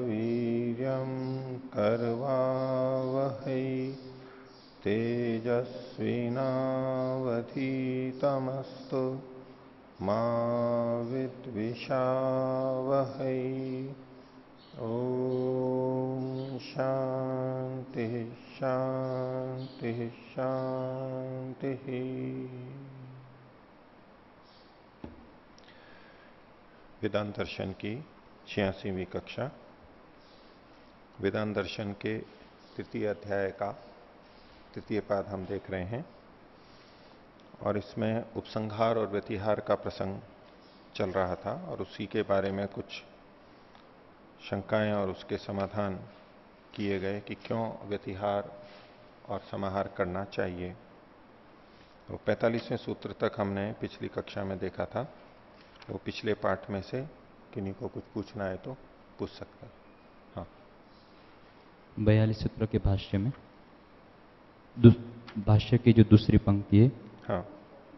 वीर्यं करवावहै तेजस्विनावधीतमस्तु मा विद्विषावहै। ओम शांति शांति शांति। वेदांत दर्शन की 86वीं कक्षा, वेदांत दर्शन के तृतीय अध्याय का तृतीय पाद हम देख रहे हैं और इसमें उपसंहार और व्यतिहार का प्रसंग चल रहा था और उसी के बारे में कुछ शंकाएं और उसके समाधान किए गए कि क्यों व्यतिहार और समाहार करना चाहिए। तो 45वें सूत्र तक हमने पिछली कक्षा में देखा था। वो पिछले पाठ में से किन्हीं को कुछ पूछना है तो पूछ सकते हैं। हाँ, 42 सूत्र के भाष्य में भाष्य की जो दूसरी पंक्ति है, हाँ,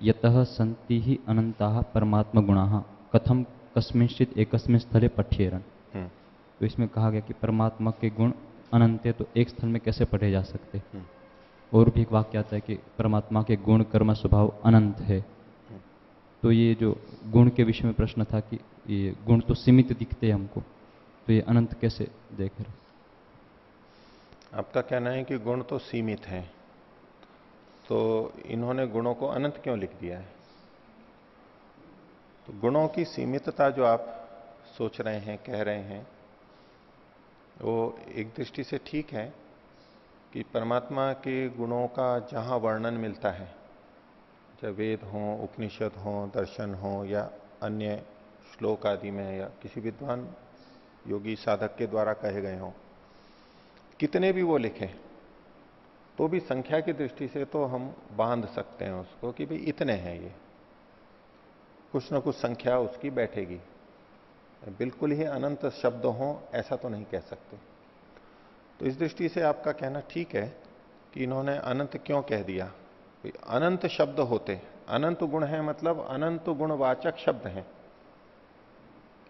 यतः सन्ति ही अनंताः परमात्मा गुणाः कथम कस्मिंश्चित् एकस्मिन् स्थले पठ्येरन्। तो इसमें कहा गया कि परमात्मा के गुण अनंत है, तो एक स्थल में कैसे पढ़े जा सकते। और भी एक वाक्य आता है कि परमात्मा के गुण कर्म स्वभाव अनंत है। तो ये जो गुण के विषय में प्रश्न था कि ये गुण तो सीमित दिखते हैं हमको, तो ये अनंत कैसे देख रहे। आपका कहना है कि गुण तो सीमित हैं, तो इन्होंने गुणों को अनंत क्यों लिख दिया है। तो गुणों की सीमितता जो आप सोच रहे हैं, कह रहे हैं, वो एक दृष्टि से ठीक है कि परमात्मा के गुणों का जहां वर्णन मिलता है, चाहे वेद हो, उपनिषद हो, दर्शन हो या अन्य श्लोक आदि में या किसी विद्वान योगी साधक के द्वारा कहे गए हों, कितने भी वो लिखे तो भी संख्या की दृष्टि से तो हम बांध सकते हैं उसको कि भाई इतने हैं, ये कुछ ना कुछ संख्या उसकी बैठेगी। बिल्कुल ही अनंत शब्द हो ऐसा तो नहीं कह सकते। तो इस दृष्टि से आपका कहना ठीक है कि इन्होंने अनंत क्यों कह दिया। अनंत शब्द होते, अनंत गुण है मतलब अनंत गुणवाचक शब्द हैं।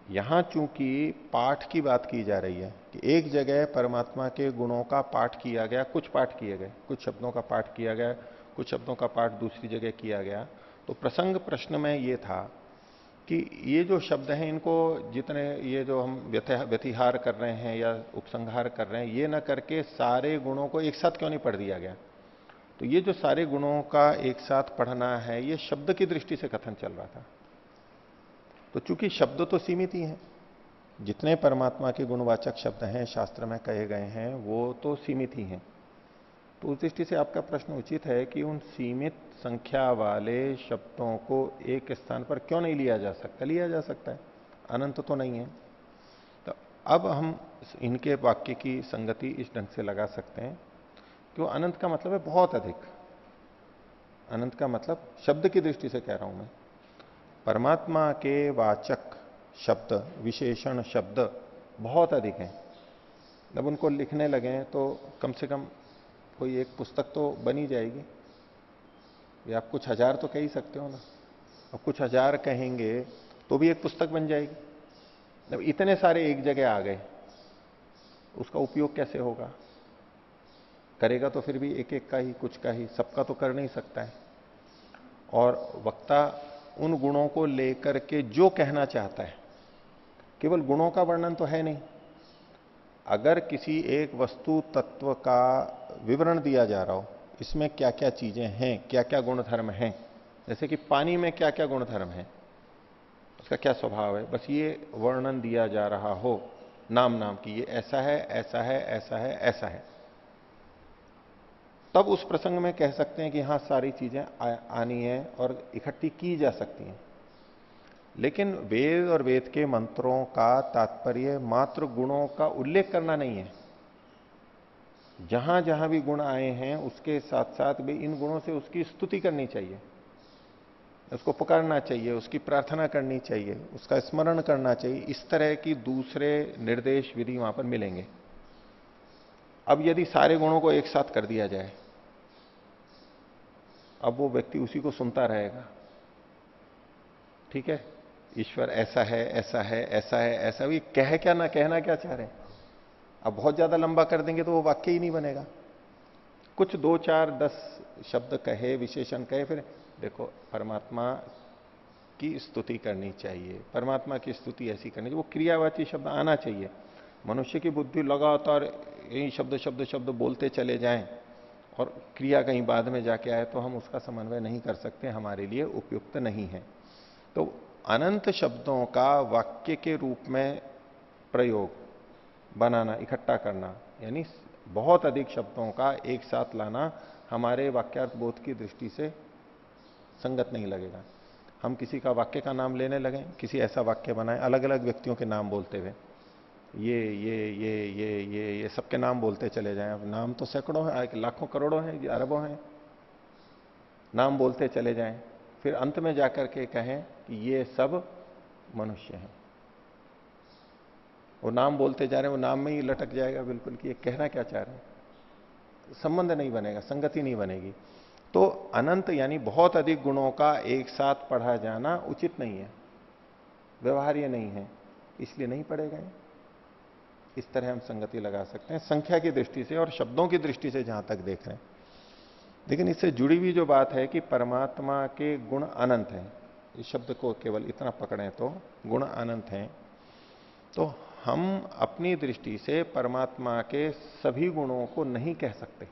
यहां चूंकि पाठ की बात की जा रही है कि एक जगह परमात्मा के गुणों का पाठ किया गया, कुछ पाठ किए गए, कुछ शब्दों का पाठ किया गया, कुछ शब्दों का पाठ दूसरी जगह किया गया। तो प्रसंग प्रश्न में ये था कि ये जो शब्द हैं, इनको जितने ये जो हम व्यतिहार कर रहे हैं या उपसंहार कर रहे हैं, ये ना करके सारे गुणों को एक साथ क्यों नहीं पढ़ दिया गया। तो ये जो सारे गुणों का एक साथ पढ़ना है, ये शब्द की दृष्टि से कथन चल रहा था। तो चूंकि शब्द तो सीमित ही हैं, जितने परमात्मा के गुणवाचक शब्द हैं शास्त्र में कहे गए हैं वो तो सीमित ही हैं। तो उस दृष्टि से आपका प्रश्न उचित है कि उन सीमित संख्या वाले शब्दों को एक स्थान पर क्यों नहीं लिया जा सकता। लिया जा सकता है, अनंत तो नहीं है। तो अब हम इनके वाक्य की संगति इस ढंग से लगा सकते हैं कि वो अनंत का मतलब है बहुत अधिक। अनंत का मतलब शब्द की दृष्टि से कह रहा हूं मैं, परमात्मा के वाचक शब्द, विशेषण शब्द बहुत अधिक हैं। जब उनको लिखने लगे तो कम से कम कोई एक पुस्तक तो बनी जाएगी। ये आप कुछ हजार तो कह ही सकते हो ना, अब कुछ हजार कहेंगे तो भी एक पुस्तक बन जाएगी। जब इतने सारे एक जगह आ गए, उसका उपयोग कैसे होगा। करेगा तो फिर भी एक एक का ही, कुछ का ही, सबका तो कर नहीं सकता है। और वक्ता उन गुणों को लेकर के जो कहना चाहता है, केवल गुणों का वर्णन तो है नहीं। अगर किसी एक वस्तु तत्व का विवरण दिया जा रहा हो, इसमें क्या क्या चीजें हैं, क्या क्या गुण धर्म हैं, जैसे कि पानी में क्या क्या गुण धर्म है, उसका क्या स्वभाव है, बस ये वर्णन दिया जा रहा हो नाम नाम की, ये ऐसा है, ऐसा है, ऐसा है, ऐसा है, तब उस प्रसंग में कह सकते हैं कि हाँ सारी चीजें आनी है और इकट्ठी की जा सकती हैं। लेकिन वेद और वेद के मंत्रों का तात्पर्य मात्र गुणों का उल्लेख करना नहीं है। जहां जहां भी गुण आए हैं उसके साथ साथ भी इन गुणों से उसकी स्तुति करनी चाहिए, उसको पुकारना चाहिए, उसकी प्रार्थना करनी चाहिए, उसका स्मरण करना चाहिए। इस तरह की दूसरे निर्देश विधि वहां पर मिलेंगे। अब यदि सारे गुणों को एक साथ कर दिया जाए, अब वो व्यक्ति उसी को सुनता रहेगा। ठीक है, ईश्वर ऐसा है, ऐसा है, ऐसा है, ऐसा भी कह क्या ना, कहना क्या चाह रहे हैं। अब बहुत ज्यादा लंबा कर देंगे तो वो वाक्य ही नहीं बनेगा। कुछ 2, 4, 10 शब्द कहे, विशेषण कहे, फिर देखो परमात्मा की स्तुति करनी चाहिए, परमात्मा की स्तुति ऐसी करनी चाहिए, वो क्रियावाची शब्द आना चाहिए। मनुष्य की बुद्धि लगातार यही शब्द शब्द शब्द बोलते चले जाएं और क्रिया कहीं बाद में जाके आए तो हम उसका समन्वय नहीं कर सकते, हमारे लिए उपयुक्त नहीं है। तो अनंत शब्दों का वाक्य के रूप में प्रयोग बनाना, इकट्ठा करना, यानी बहुत अधिक शब्दों का एक साथ लाना हमारे वाक्यार्थ बोध की दृष्टि से संगत नहीं लगेगा। हम किसी का वाक्य का नाम लेने लगे, किसी ऐसा वाक्य बनाए अलग अलग व्यक्तियों के नाम बोलते हुए, ये सबके नाम बोलते चले जाएं। अब नाम तो सैकड़ों हैं, लाखों करोड़ों हैं, अरबों हैं, नाम बोलते चले जाएं, फिर अंत में जाकर के कहें कि ये सब मनुष्य हैं। वो नाम बोलते जा रहे हैं, वो नाम में ही लटक जाएगा बिल्कुल कि ये कहना क्या चाह रहे हैं, संबंध नहीं बनेगा, संगति नहीं बनेगी। तो अनंत यानी बहुत अधिक गुणों का एक साथ पढ़ा जाना उचित नहीं है, व्यवहार्य नहीं है, इसलिए नहीं पढ़े गए। इस तरह हम संगति लगा सकते हैं संख्या की दृष्टि से और शब्दों की दृष्टि से जहां तक देख रहे हैं। लेकिन इससे जुड़ी हुई जो बात है कि परमात्मा के गुण अनंत हैं, इस शब्द को केवल इतना पकड़ें तो गुण अनंत हैं, तो हम अपनी दृष्टि से परमात्मा के सभी गुणों को नहीं कह सकते।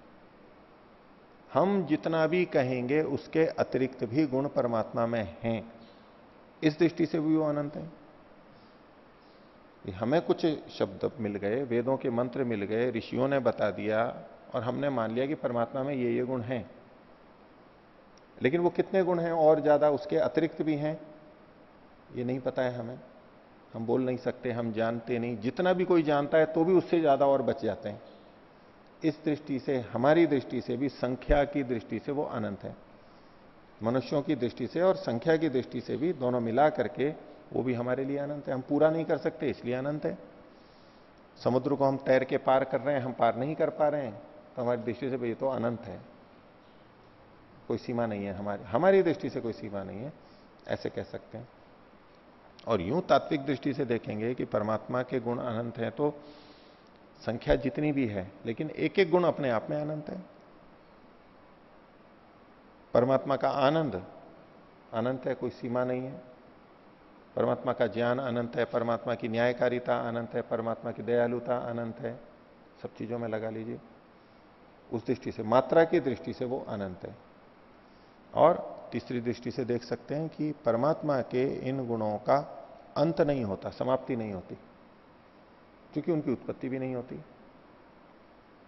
हम जितना भी कहेंगे उसके अतिरिक्त भी गुण परमात्मा में हैं, इस दृष्टि से भी वो अनंत है। हमें कुछ शब्द मिल गए, वेदों के मंत्र मिल गए, ऋषियों ने बता दिया और हमने मान लिया कि परमात्मा में ये गुण हैं, लेकिन वो कितने गुण हैं और ज्यादा उसके अतिरिक्त भी हैं ये नहीं पता है हमें, हम बोल नहीं सकते, हम जानते नहीं। जितना भी कोई जानता है तो भी उससे ज्यादा और बच जाते हैं। इस दृष्टि से, हमारी दृष्टि से भी, संख्या की दृष्टि से वो अनंत है। मनुष्यों की दृष्टि से और संख्या की दृष्टि से भी, दोनों मिला करके वो भी हमारे लिए अनंत है। हम पूरा नहीं कर सकते इसलिए अनंत है। समुद्र को हम तैर के पार कर रहे हैं, हम पार नहीं कर पा रहे हैं, तो हमारी दृष्टि से भाई तो अनंत है, कोई सीमा नहीं है, हमारी दृष्टि से कोई सीमा नहीं है, ऐसे कह सकते हैं। और यूं तात्विक दृष्टि से देखेंगे कि परमात्मा के गुण अनंत हैं, तो संख्या जितनी भी है लेकिन एक एक गुण अपने आप में अनंत है। परमात्मा का आनंद अनंत है, कोई सीमा नहीं है। परमात्मा का ज्ञान अनंत है, परमात्मा की न्यायकारिता अनंत है, परमात्मा की दयालुता अनंत है, सब चीजों में लगा लीजिए। उस दृष्टि से, मात्रा की दृष्टि से वो अनंत है। और तीसरी दृष्टि से देख सकते हैं कि परमात्मा के इन गुणों का अंत नहीं होता, समाप्ति नहीं होती, क्योंकि उनकी उत्पत्ति भी नहीं होती।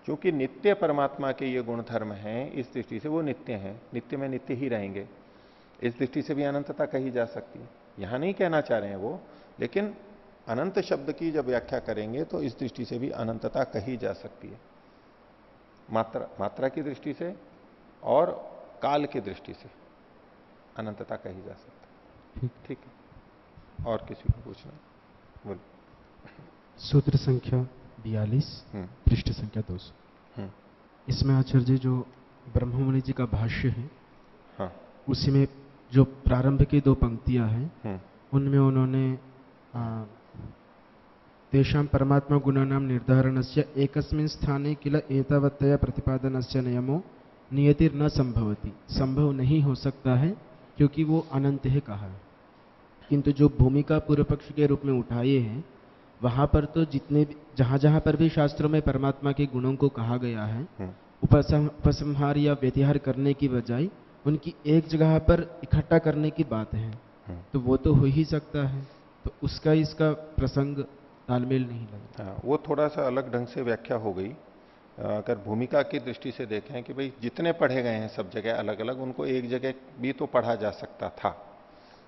क्योंकि नित्य परमात्मा के ये गुण धर्म हैं, इस दृष्टि से वो नित्य हैं, नित्य में नित्य ही रहेंगे। इस दृष्टि से भी अनंतता कही जा सकती है। यहां नहीं कहना चाह रहे हैं वो, लेकिन अनंत शब्द की जब व्याख्या करेंगे तो इस दृष्टि से भी अनंतता कही जा सकती है, मात्रा की दृष्टि से और काल की दृष्टि से अनंतता कही जा सकती है। ठीक है, और किसी को पूछना? बोलो। सूत्र संख्या 42, पृष्ठ संख्या 200। इसमें आचार्य जी जो ब्रह्ममुनि जी का भाष्य है, हाँ, उसी में जो प्रारंभ की 2 पंक्तियां हैं, उनमें उन्होंने तेषां परमात्मा गुणानां निर्धारणस्य एकस्मिन् स्थाने किल एतावत्तया प्रतिपादनस्य नियमो नियतिर् न संभवति, संभव नहीं हो सकता है क्योंकि वो अनंत है कहा है। किंतु जो भूमिका पूर्व पक्ष के रूप में उठाए हैं, वहां पर तो जितने जहां जहां पर भी शास्त्रों में परमात्मा के गुणों को कहा गया है, उपसंहार या व्यतिहार करने की बजाय उनकी एक जगह पर इकट्ठा करने की बात है, तो वो तो हो ही सकता है, तो उसका इसका प्रसंग तालमेल नहीं लगता। हाँ, वो थोड़ा सा अलग ढंग से व्याख्या हो गई। अगर भूमिका की दृष्टि से देखें कि भाई जितने पढ़े गए हैं सब जगह अलग अलग, उनको एक जगह भी तो पढ़ा जा सकता था,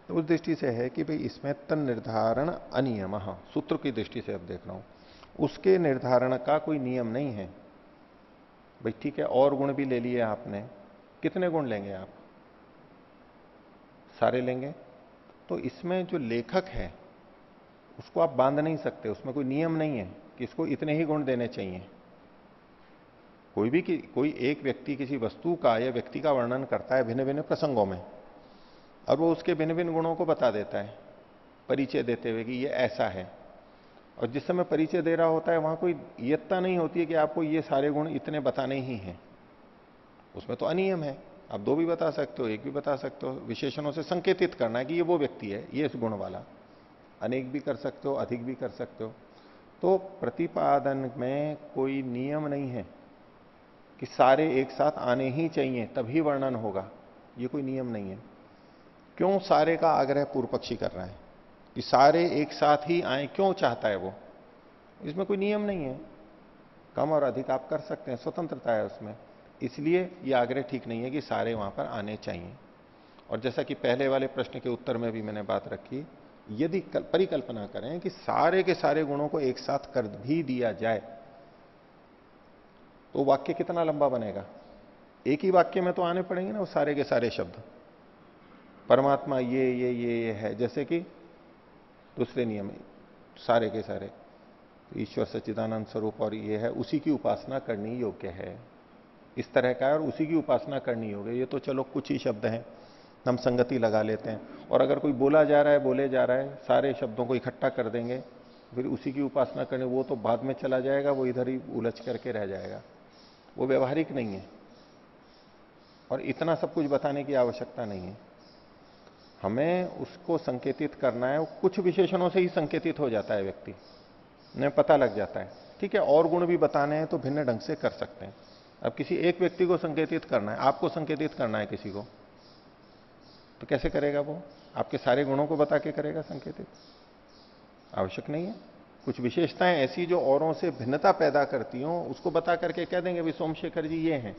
तो उस दृष्टि से है कि भाई इसमें तन निर्धारण अनियम, सूत्र की दृष्टि से अब देख रहा हूं, उसके निर्धारण का कोई नियम नहीं है। भाई ठीक है, और गुण भी ले लिए आपने, कितने गुण लेंगे आप? सारे लेंगे? तो इसमें जो लेखक है उसको आप बांध नहीं सकते, उसमें कोई नियम नहीं है कि इसको इतने ही गुण देने चाहिए। कोई एक व्यक्ति किसी वस्तु का या व्यक्ति का वर्णन करता है भिन्न भिन्न प्रसंगों में, और वो उसके भिन्न भिन्न गुणों को बता देता है परिचय देते हुए कि ये ऐसा है, और जिस समय परिचय दे रहा होता है वहां कोई नियतता नहीं होती है कि आपको ये सारे गुण इतने बताने ही हैं। उसमें तो अनियम है, आप 2 भी बता सकते हो, 1 भी बता सकते हो। विशेषणों से संकेतित करना है कि ये वो व्यक्ति है, ये इस गुण वाला। अनेक भी कर सकते हो, अधिक भी कर सकते हो। तो प्रतिपादन में कोई नियम नहीं है कि सारे एक साथ आने ही चाहिए तभी वर्णन होगा, ये कोई नियम नहीं है। क्यों सारे का आग्रह पूर्व पक्षी कर रहा है कि सारे एक साथ ही आए, क्यों चाहता है वो? इसमें कोई नियम नहीं है, कम और अधिक आप कर सकते हैं, स्वतंत्रता है उसमें। इसलिए ये आग्रह ठीक नहीं है कि सारे वहां पर आने चाहिए। और जैसा कि पहले वाले प्रश्न के उत्तर में भी मैंने बात रखी, यदि परिकल्पना करें कि सारे के सारे गुणों को एक साथ कर भी दिया जाए तो वाक्य कितना लंबा बनेगा? एक ही वाक्य में तो आने पड़ेंगे ना वो सारे के सारे शब्द। परमात्मा ये है, जैसे कि दूसरे नियम सारे के सारे ईश्वर सच्चिदानंद स्वरूप और ये है, उसी की उपासना करनी योग्य है, इस तरह का है, और उसी की उपासना करनी होगी। ये तो चलो कुछ ही शब्द हैं, हम संगति लगा लेते हैं। और अगर कोई बोला जा रहा है, बोले जा रहा है, सारे शब्दों को इकट्ठा कर देंगे, फिर उसी की उपासना करने, वो तो बाद में चला जाएगा, वो इधर ही उलझ करके रह जाएगा, वो व्यवहारिक नहीं है। और इतना सब कुछ बताने की आवश्यकता नहीं है। हमें उसको संकेतित करना है, वो कुछ विशेषणों से ही संकेतित हो जाता है, व्यक्ति ने पता लग जाता है। ठीक है, और गुण भी बताने हैं तो भिन्न ढंग से कर सकते हैं। अब किसी एक व्यक्ति को संकेतित करना है, आपको संकेतित करना है किसी को, तो कैसे करेगा वो? आपके सारे गुणों को बता के करेगा संकेतित? आवश्यक नहीं है। कुछ विशेषताएं ऐसी जो औरों से भिन्नता पैदा करती हो, उसको बता करके कह देंगे भी सोमशेखर जी ये हैं,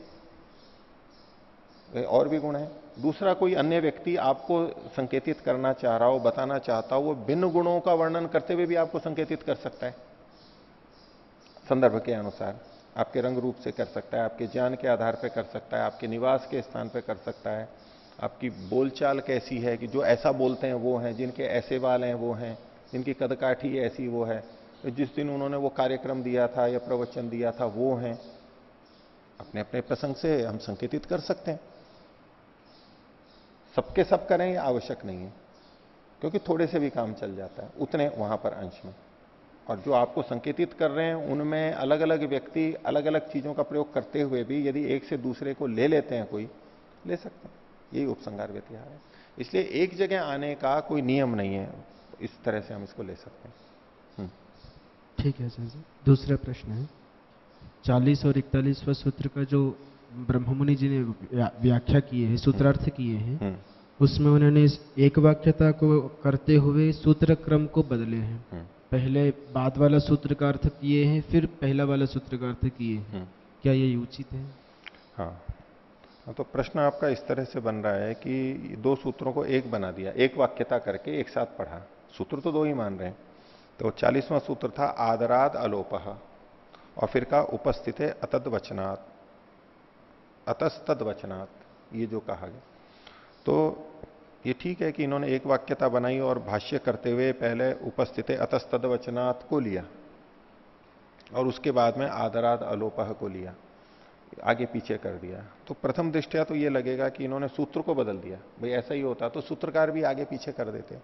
और भी गुण है। दूसरा कोई अन्य व्यक्ति आपको संकेतित करना चाह रहा हो, बताना चाहता हो, वो भिन्न गुणों का वर्णन करते हुए भी आपको संकेतित कर सकता है, संदर्भ के अनुसार। आपके रंग रूप से कर सकता है, आपके ज्ञान के आधार पर कर सकता है, आपके निवास के स्थान पर कर सकता है, आपकी बोलचाल कैसी है कि जो ऐसा बोलते हैं वो हैं, जिनके ऐसे बाल हैं वो हैं, जिनकी कदकाठी ऐसी वो है, जिस दिन उन्होंने वो कार्यक्रम दिया था या प्रवचन दिया था वो हैं। अपने अपने प्रसंग से हम संकेतित कर सकते हैं। सबके सब करें ये आवश्यक नहीं है, क्योंकि थोड़े से भी काम चल जाता है उतने वहां पर अंश में। और जो आपको संकेतित कर रहे हैं उनमें अलग अलग व्यक्ति अलग अलग चीजों का प्रयोग करते हुए भी यदि एक से दूसरे को ले लेते हैं, कोई ले सकते हैं, यही उपसंहार व्यतिहार है। इसलिए एक जगह आने का कोई नियम नहीं है, इस तरह से हम इसको ले सकते हैं। ठीक है सर जी। दूसरा प्रश्न है, 40 और 41वां सूत्र का जो ब्रह्ममुनि जी ने व्याख्या किए हैं, सूत्रार्थ किए हैं, उसमें उन्होंने इस एक वाक्यता को करते हुए सूत्र क्रम को बदले हैं। पहले बाद वाला सूत्र का अर्थ किए हैं, फिर पहला वाला सूत्र का अर्थ किए हैं। क्या ये उचित है? हाँ, तो प्रश्न आपका इस तरह से बन रहा है कि 2 सूत्रों को एक बना दिया, एक वाक्यता करके एक साथ पढ़ा। सूत्र तो 2 ही मान रहे हैं। तो 40वां सूत्र था आदराद अलोपः, और फिर का उपस्थित अतद वचनात्, अतस्तद वचनात्, ये जो कहा गया। तो ये ठीक है कि इन्होंने एक वाक्यता बनाई और भाष्य करते हुए पहले उपस्थित अतस्तद वचनात् को लिया और उसके बाद में आदराद अलोपः को लिया, आगे पीछे कर दिया। तो प्रथम दृष्टया तो ये लगेगा कि इन्होंने सूत्र को बदल दिया। भाई ऐसा ही होता तो सूत्रकार भी आगे पीछे कर देते।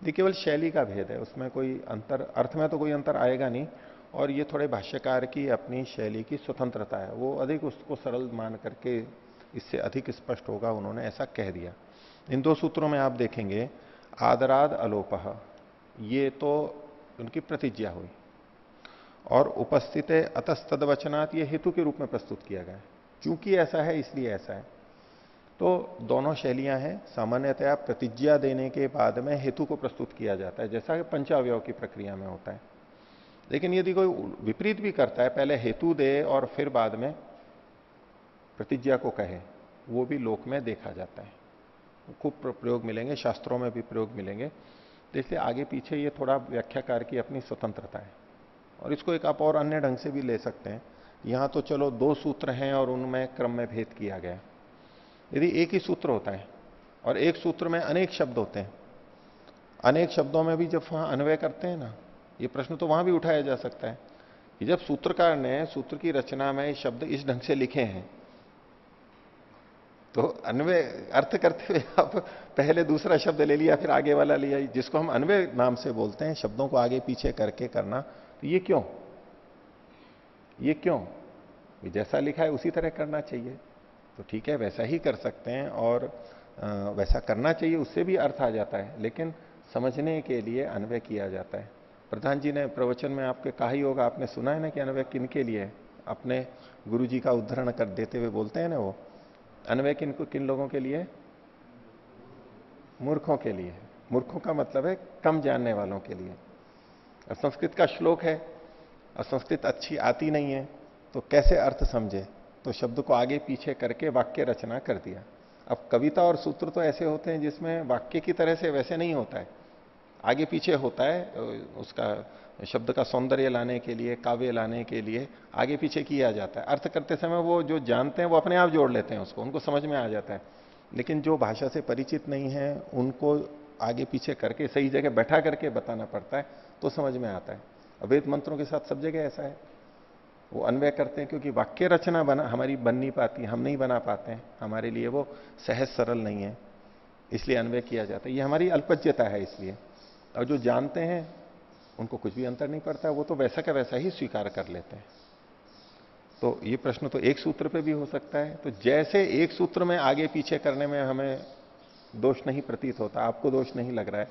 ये केवल शैली का भेद है, उसमें कोई अंतर, अर्थ में तो कोई अंतर आएगा नहीं। और ये थोड़े भाष्यकार की अपनी शैली की स्वतंत्रता है, वो अधिक उसको सरल मान करके इससे अधिक स्पष्ट होगा, उन्होंने ऐसा कह दिया। इन 2 सूत्रों में आप देखेंगे आदराद अलोपः, ये तो उनकी प्रतिज्ञा हुई, और उपस्थित अतस्तद वचनात् ये हेतु के रूप में प्रस्तुत किया गया है, क्योंकि ऐसा है इसलिए ऐसा है। तो दोनों शैलियां हैं। सामान्यतया प्रतिज्ञा देने के बाद में हेतु को प्रस्तुत किया जाता है, जैसा कि पंचावयव की प्रक्रिया में होता है। लेकिन यदि कोई विपरीत भी करता है, पहले हेतु दे और फिर बाद में प्रतिज्ञा को कहे, वो भी लोक में देखा जाता है, खूब प्रयोग मिलेंगे, शास्त्रों में भी प्रयोग मिलेंगे। तो इसलिए आगे पीछे ये थोड़ा व्याख्याकार की अपनी स्वतंत्रता है। और इसको एक आप और अन्य ढंग से भी ले सकते हैं। यहां तो चलो 2 सूत्र हैं और उनमें क्रम में भेद किया गया। यदि एक ही सूत्र होता है और एक सूत्र में अनेक शब्द होते हैं, अनेक शब्दों में भी जब वहां अन्वय करते हैं ना, ये प्रश्न तो वहां भी उठाया जा सकता है कि जब सूत्रकार ने सूत्र की रचना में शब्द इस ढंग से लिखे हैं तो अन्वय अर्थ करते हुए आप पहले दूसरा शब्द ले लिया, फिर आगे वाला लिया, जिसको हम अन्वय नाम से बोलते हैं, शब्दों को आगे पीछे करके करना। तो ये क्यों, ये क्यों? जैसा लिखा है उसी तरह करना चाहिए। तो ठीक है, वैसा ही कर सकते हैं और वैसा करना चाहिए, उससे भी अर्थ आ जाता है, लेकिन समझने के लिए अन्वय किया जाता है। प्रधान जी ने प्रवचन में आपके कहा ही होगा, आपने सुना है ना कि अन्वय किन के लिए है? अपने गुरु जी का उद्धरण कर देते हुए बोलते हैं ना, वो अन्वय किन लोगों के लिए? मूर्खों के लिए। मूर्खों का मतलब है कम जानने वालों के लिए। और संस्कृत का श्लोक है, और संस्कृत अच्छी आती नहीं है तो कैसे अर्थ समझे? तो शब्द को आगे पीछे करके वाक्य रचना कर दिया। अब कविता और सूत्र तो ऐसे होते हैं जिसमें वाक्य की तरह से वैसे नहीं होता है, आगे पीछे होता है। उसका शब्द का सौंदर्य लाने के लिए, काव्य लाने के लिए आगे पीछे किया जाता है। अर्थ करते समय वो जो जानते हैं वो अपने आप जोड़ लेते हैं उसको, उनको समझ में आ जाता है। लेकिन जो भाषा से परिचित नहीं है उनको आगे पीछे करके सही जगह बैठा करके बताना पड़ता है, तो समझ में आता है। वेद मंत्रों के साथ सब जगह ऐसा है, वो अन्वय करते हैं क्योंकि वाक्य रचना हमारी बन नहीं पाती, हम नहीं बना पाते हैं, हमारे लिए वो सहज सरल नहीं है, इसलिए अन्वय किया जाता है। ये हमारी अल्पज्यता है इसलिए। और जो जानते हैं उनको कुछ भी अंतर नहीं पड़ता, वो तो वैसा का वैसा ही स्वीकार कर लेते हैं। तो ये प्रश्न तो एक सूत्र पे भी हो सकता है। तो जैसे एक सूत्र में आगे पीछे करने में हमें दोष नहीं प्रतीत होता, आपको दोष नहीं लग रहा है,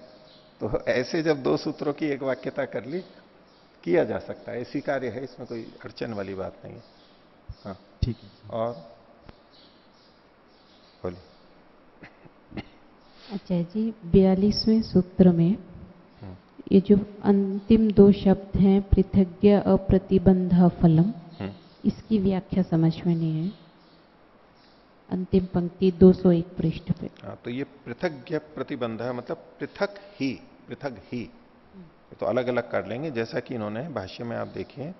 तो ऐसे जब दो सूत्रों की एक वाक्यता कर ली, किया जा सकता है, स्वीकार्य है, इसमें कोई अड़चन वाली बात नहीं है। हाँ ठीक है। और बोलिए। अच्छा जी, 42वें सूत्र में ये जो अंतिम दो शब्द हैं, पृथग्य अप्रतिबंध फलम, इसकी व्याख्या समझ में नहीं है। अंतिम पंक्ति 201 पृष्ठ पे। हाँ, तो ये पृथग्य प्रतिबंध है, मतलब पृथक ही, पृथक ही। तो अलग अलग कर लेंगे, जैसा कि इन्होंने भाष्य में आप देखिए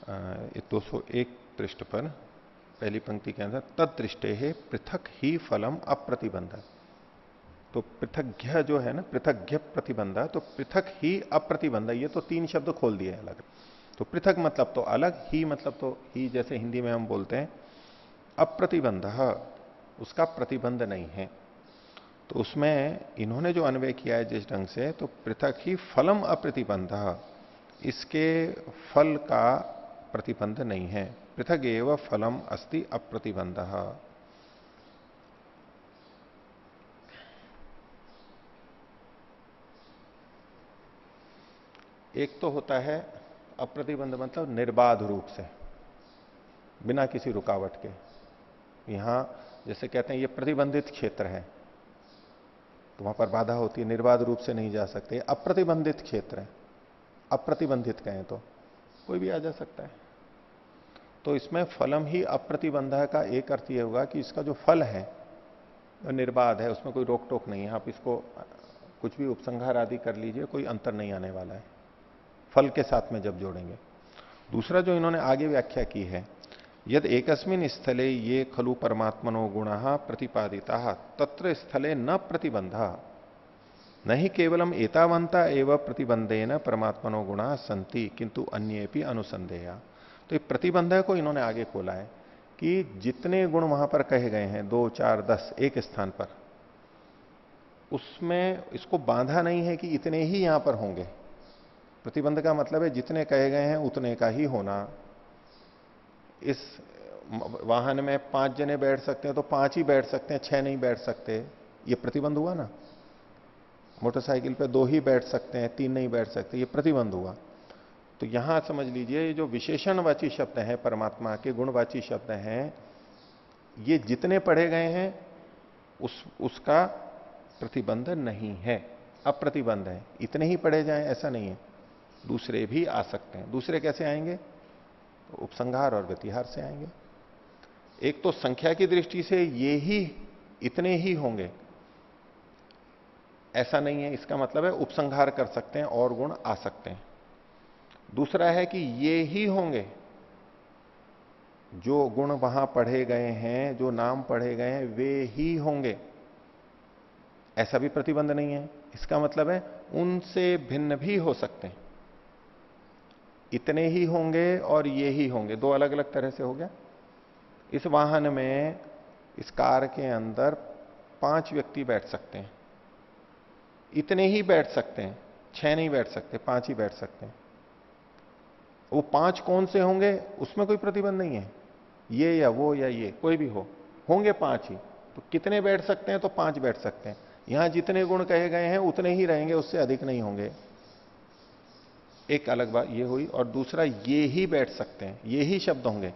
201 पृष्ठ पर पहली पंक्ति के अंदर तदृष्टे है पृथक ही फलम अप्रतिबंध। तो पृथग्य जो है ना, पृथग्य प्रतिबंध, तो पृथक ही अप्रतिबंध, ये तो तीन शब्द खोल दिए अलग। तो पृथक मतलब तो अलग, ही मतलब तो ही जैसे हिंदी में हम बोलते हैं, अप्रतिबंध उसका प्रतिबंध नहीं है। तो उसमें इन्होंने जो अन्वय किया है जिस ढंग से, तो पृथक ही फलम अप्रतिबंध, इसके फल का प्रतिबंध नहीं है। पृथक एव फलम अस्ति अप्रतिबंध। एक तो होता है अप्रतिबंध, मतलब निर्बाध रूप से, बिना किसी रुकावट के। यहां जैसे कहते हैं ये प्रतिबंधित क्षेत्र है, तो वहां पर बाधा होती है, निर्बाध रूप से नहीं जा सकते। अप्रतिबंधित क्षेत्र है, अप्रतिबंधित कहें तो कोई भी आ जा सकता है। तो इसमें फलम ही अप्रतिबंध का एक अर्थ यह होगा कि इसका जो फल है निर्बाध है, उसमें कोई रोक टोक नहीं है, आप इसको कुछ भी उपसंहार आदि कर लीजिए, कोई अंतर नहीं आने वाला है फल के साथ में जब जोड़ेंगे। दूसरा जो इन्होंने आगे व्याख्या की है, यद एकस्मिन स्थले ये खलु परमात्मनो गुणा प्रतिपादिता तत्र स्थले न प्रतिबंध न ही केवलम एतावंता एवं प्रतिबंधेन परमात्मनो गुणा संति किंतु अन्येपि अनुसंधेया। तो ये प्रतिबंध को इन्होंने आगे खोला है कि जितने गुण वहां पर कहे गए हैं, 2, 4, 10 एक स्थान पर, उसमें इसको बांधा नहीं है कि इतने ही यहां पर होंगे। प्रतिबंध का मतलब है जितने कहे गए हैं उतने का ही होना। इस वाहन में 5 जने बैठ सकते हैं तो 5 ही बैठ सकते हैं, 6 नहीं बैठ सकते, ये प्रतिबंध हुआ ना। मोटरसाइकिल पे 2 ही बैठ सकते हैं, 3 नहीं बैठ सकते, ये प्रतिबंध हुआ। तो यहां समझ लीजिए ये जो विशेषणवाची शब्द हैं, परमात्मा के गुणवाची शब्द हैं, ये जितने पढ़े गए हैं उसका प्रतिबंध नहीं है, अप्रतिबंध है। इतने ही पढ़े जाएं ऐसा नहीं है, दूसरे भी आ सकते हैं। दूसरे कैसे आएंगे? तो उपसंहार और व्यतिहार से आएंगे। एक तो संख्या की दृष्टि से ये ही इतने ही होंगे ऐसा नहीं है, इसका मतलब है उपसंहार कर सकते हैं और गुण आ सकते हैं। दूसरा है कि ये ही होंगे, जो गुण वहां पढ़े गए हैं, जो नाम पढ़े गए हैं वे ही होंगे, ऐसा भी प्रतिबंध नहीं है। इसका मतलब है उनसे भिन्न भी हो सकते हैं। इतने ही होंगे और ये ही होंगे, दो अलग अलग तरह से हो गया। इस वाहन में इस कार के अंदर 5 व्यक्ति बैठ सकते हैं, इतने ही बैठ सकते हैं, 6 नहीं बैठ सकते, 5 ही बैठ सकते हैं। वो 5 कौन से होंगे उसमें कोई प्रतिबंध नहीं है, ये या वो या ये कोई भी होंगे 5 ही। तो कितने बैठ सकते हैं? तो 5 बैठ सकते हैं। यहां जितने गुण कहे गए हैं उतने ही रहेंगे, उससे अधिक नहीं होंगे। एक अलग बात ये हुई। और दूसरा, ये ही बैठ सकते हैं, ये ही शब्द होंगे।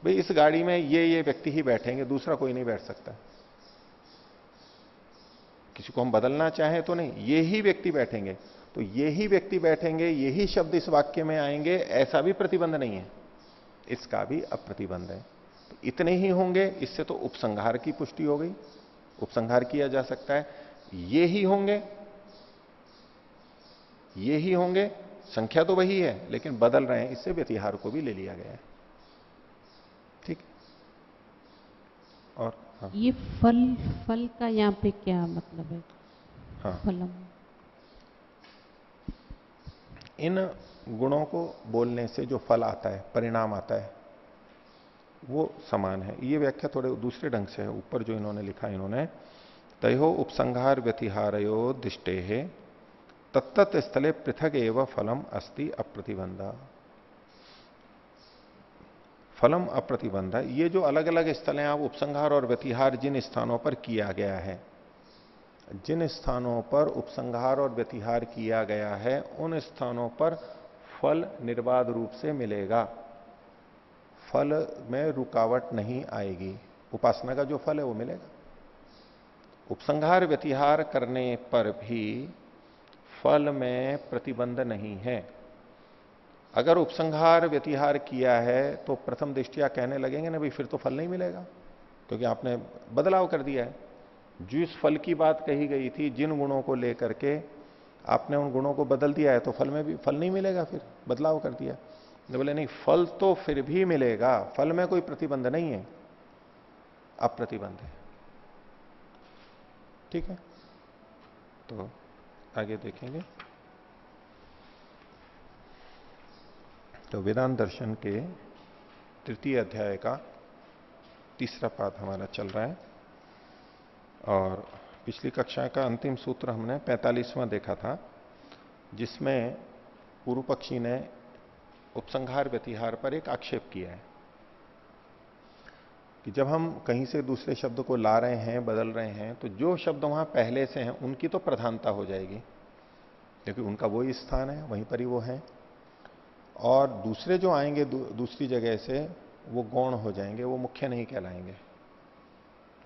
भाई इस गाड़ी में ये व्यक्ति ही बैठेंगे, दूसरा कोई नहीं बैठ सकता। किसी को हम बदलना चाहें तो नहीं, ये ही व्यक्ति बैठेंगे। तो ये ही व्यक्ति बैठेंगे, ये ही शब्द इस वाक्य में आएंगे, ऐसा भी प्रतिबंध नहीं है, इसका भी अप्रतिबंध है। तो इतने ही होंगे, इससे तो उपसंहार की पुष्टि हो गई, उपसंहार किया जा सकता है। ये ही होंगे, ये ही होंगे, संख्या तो वही है लेकिन बदल रहे हैं, इससे व्यतिहार को भी ले लिया गया है। ठीक। और हाँ। ये फल का यहाँ पे क्या मतलब है? हाँ, फलम। इन गुणों को बोलने से जो फल आता है, परिणाम आता है, वो समान है। ये व्याख्या थोड़े दूसरे ढंग से है। ऊपर जो इन्होंने लिखा, इन्होंने तयो उपसंहार व्यतिहारयो दिष्टे है तत्त स्थले पृथक एवं फलम अस्ति अप्रतिबंधा। फलम अप्रतिबंधा, ये जो अलग अलग स्थल हैं, आप उपसंहार और व्यतिहार जिन स्थानों पर किया गया है, जिन स्थानों पर उपसंहार और व्यतिहार किया गया है, उन स्थानों पर फल निर्बाध रूप से मिलेगा, फल में रुकावट नहीं आएगी, उपासना का जो फल है वो मिलेगा। उपसंहार व्यतिहार करने पर भी फल में प्रतिबंध नहीं है। अगर उपसंहार व्यतिहार किया है तो प्रथम दृष्टिया कहने लगेंगे ना, भाई फिर तो फल नहीं मिलेगा, क्योंकि आपने बदलाव कर दिया है। जिस फल की बात कही गई थी, जिन गुणों को लेकर के आपने उन गुणों को बदल दिया है, तो फल में भी फल नहीं मिलेगा, फिर बदलाव कर दिया। तो बोले नहीं, फल तो फिर भी मिलेगा, फल में कोई प्रतिबंध नहीं है, अप्रतिबंध है। ठीक है, तो आगे देखेंगे। तो वेदांत दर्शन के 3 अध्याय का 3रा पाठ हमारा चल रहा है, और पिछली कक्षा का अंतिम सूत्र हमने 45वां देखा था, जिसमें पूर्व पक्षी ने उपसंहार व्यतिहार पर एक आक्षेप किया है कि जब हम कहीं से दूसरे शब्द को ला रहे हैं, बदल रहे हैं, तो जो शब्द वहां पहले से हैं उनकी तो प्रधानता हो जाएगी, क्योंकि उनका वही स्थान है, वहीं पर ही वो है। और दूसरे जो आएंगे दूसरी जगह से, वो गौण हो जाएंगे, वो मुख्य नहीं कहलाएंगे।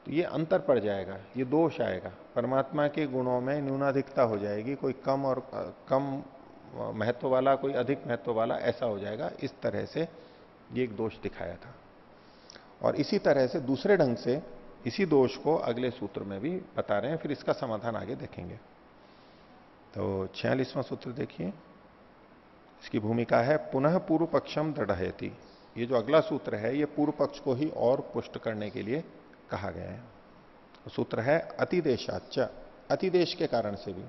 तो ये अंतर पड़ जाएगा, ये दोष आएगा, परमात्मा के गुणों में न्यूनाधिकता हो जाएगी, कोई कम और कम महत्व वाला, कोई अधिक महत्व वाला, ऐसा हो जाएगा। इस तरह से ये एक दोष दिखाया था। और इसी तरह से दूसरे ढंग से इसी दोष को अगले सूत्र में भी बता रहे हैं, फिर इसका समाधान आगे देखेंगे। तो 46वां सूत्र देखिए, इसकी भूमिका है पुनः पूर्व पक्षम दृढ़यति। ये जो अगला सूत्र है, ये पूर्व पक्ष को ही और पुष्ट करने के लिए कहा गया है। तो सूत्र है अतिदेशाच, अतिदेश के कारण से भी।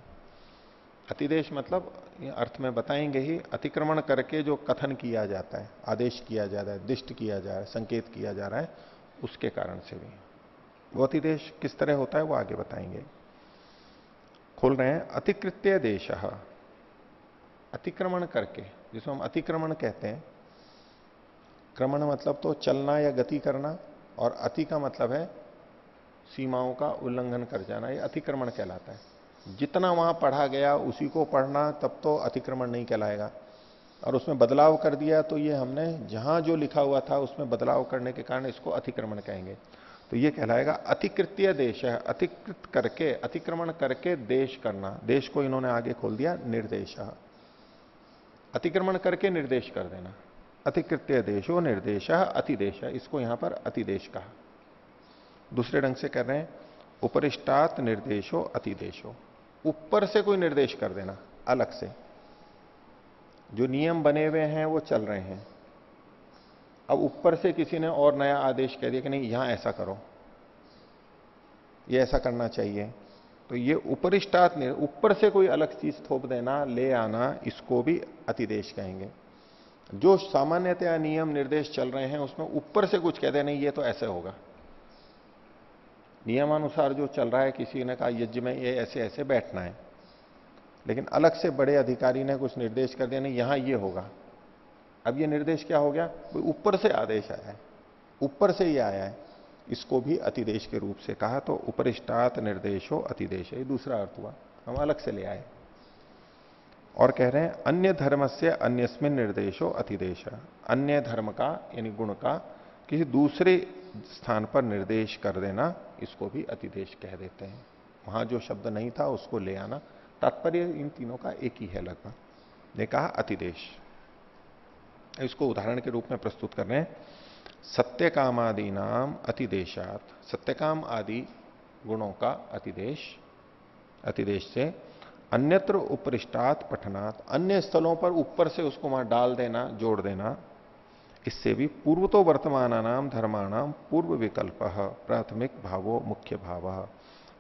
अतिदेश मतलब अर्थ में बताएंगे ही, अतिक्रमण करके जो कथन किया जाता है, आदेश किया जा रहा है, दिष्ट किया जा रहा है, संकेत किया जा रहा है, उसके कारण से भी। वो अतिदेश किस तरह होता है वो आगे बताएंगे। खोल रहे हैं, अतिकृत्य देश, अतिक्रमण करके, जिसको हम अतिक्रमण कहते हैं। क्रमण मतलब तो चलना या गति करना, और अति का मतलब है सीमाओं का उल्लंघन कर जाना, ये अतिक्रमण कहलाता है। जितना वहां पढ़ा गया उसी को पढ़ना, तब तो अतिक्रमण नहीं कहलाएगा। और उसमें बदलाव कर दिया तो ये हमने जहां जो लिखा हुआ था उसमें बदलाव करने के कारण इसको अतिक्रमण कहेंगे। तो ये कहलाएगा अतिकृत्य देश है, अतिकृत करके, अतिक्रमण करके देश करना। देश को इन्होंने आगे खोल दिया निर्देश, अतिक्रमण करके निर्देश कर देना। अतिकृत्य देशो निर्देश अतिदेश, इसको यहां पर अतिदेश कहा। दूसरे ढंग से कर रहे हैं, उपरिष्टात निर्देशो अतिदेशो, ऊपर से कोई निर्देश कर देना अलग से। जो नियम बने हुए हैं वो चल रहे हैं, अब ऊपर से किसी ने और नया आदेश कह दिया कि नहीं यहां ऐसा करो, ये ऐसा करना चाहिए, तो ये उपरिष्टात, ऊपर से कोई अलग चीज थोप देना, ले आना, इसको भी अतिदेश कहेंगे। जो सामान्यतया नियम निर्देश चल रहे हैं उसमें ऊपर से कुछ कह दे, नहीं ये तो ऐसे होगा, नियमानुसार जो चल रहा है, किसी ने कहा यज्ञ में ये ऐसे ऐसे बैठना है, लेकिन अलग से बड़े अधिकारी ने कुछ निर्देश कर दिया, नहीं यहां ये होगा। अब ये निर्देश क्या हो गया, ऊपर से आदेश आया है, ऊपर से ये आया है, इसको भी अतिदेश के रूप से कहा। तो उपरिष्टात निर्देशो अतिदेश, ये दूसरा अर्थ हुआ, हम अलग से ले आए। और कह रहे हैं अन्य धर्म से अन्यस्मिन निर्देशो अतिदेश, अन्य धर्म का यानी गुण का किसी दूसरे स्थान पर निर्देश कर देना, इसको भी अतिदेश कह देते हैं। वहां जो शब्द नहीं था उसको ले आना, तात्पर्य इन तीनों का एक ही है लगभग। ने कहा अतिदेश, इसको उदाहरण के रूप में प्रस्तुत कर रहे हैं। सत्य काम आदि नाम अतिदेशात, सत्यकाम आदि गुणों का अतिदेश, अतिदेश से अन्यत्र उपरिष्टात पठनात्, अन्य स्थलों पर ऊपर से उसको वहां डाल देना, जोड़ देना, इससे भी पूर्व तो वर्तमानानाम धर्माणाम पूर्व विकल्प प्राथमिक भावो मुख्य भाव।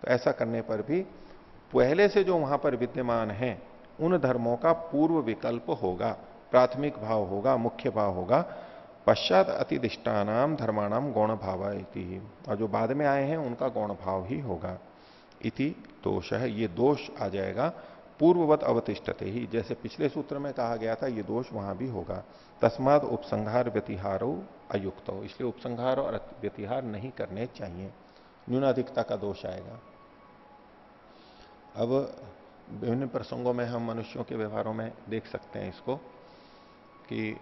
तो ऐसा करने पर भी पहले से जो वहां पर विद्यमान है उन धर्मों का पूर्व विकल्प होगा, प्राथमिक भाव होगा, मुख्य भाव होगा। पश्चात अतिदिष्टानाम धर्माणाम गौण भाव, और जो बाद में आए हैं उनका गौण भाव ही होगा। इति दोष है, ये दोष आ जाएगा पूर्ववत अवतिष्ठते ही, जैसे पिछले सूत्र में कहा गया था, ये दोष वहां भी होगा। तस्माद उपसंहार व्यतिहारो अयुक्त हो, इसलिए उपसंहार और व्यतिहार नहीं करने चाहिए, न्यूनाधिकता का दोष आएगा। अब विभिन्न प्रसंगों में हम मनुष्यों के व्यवहारों में देख सकते हैं इसको, कि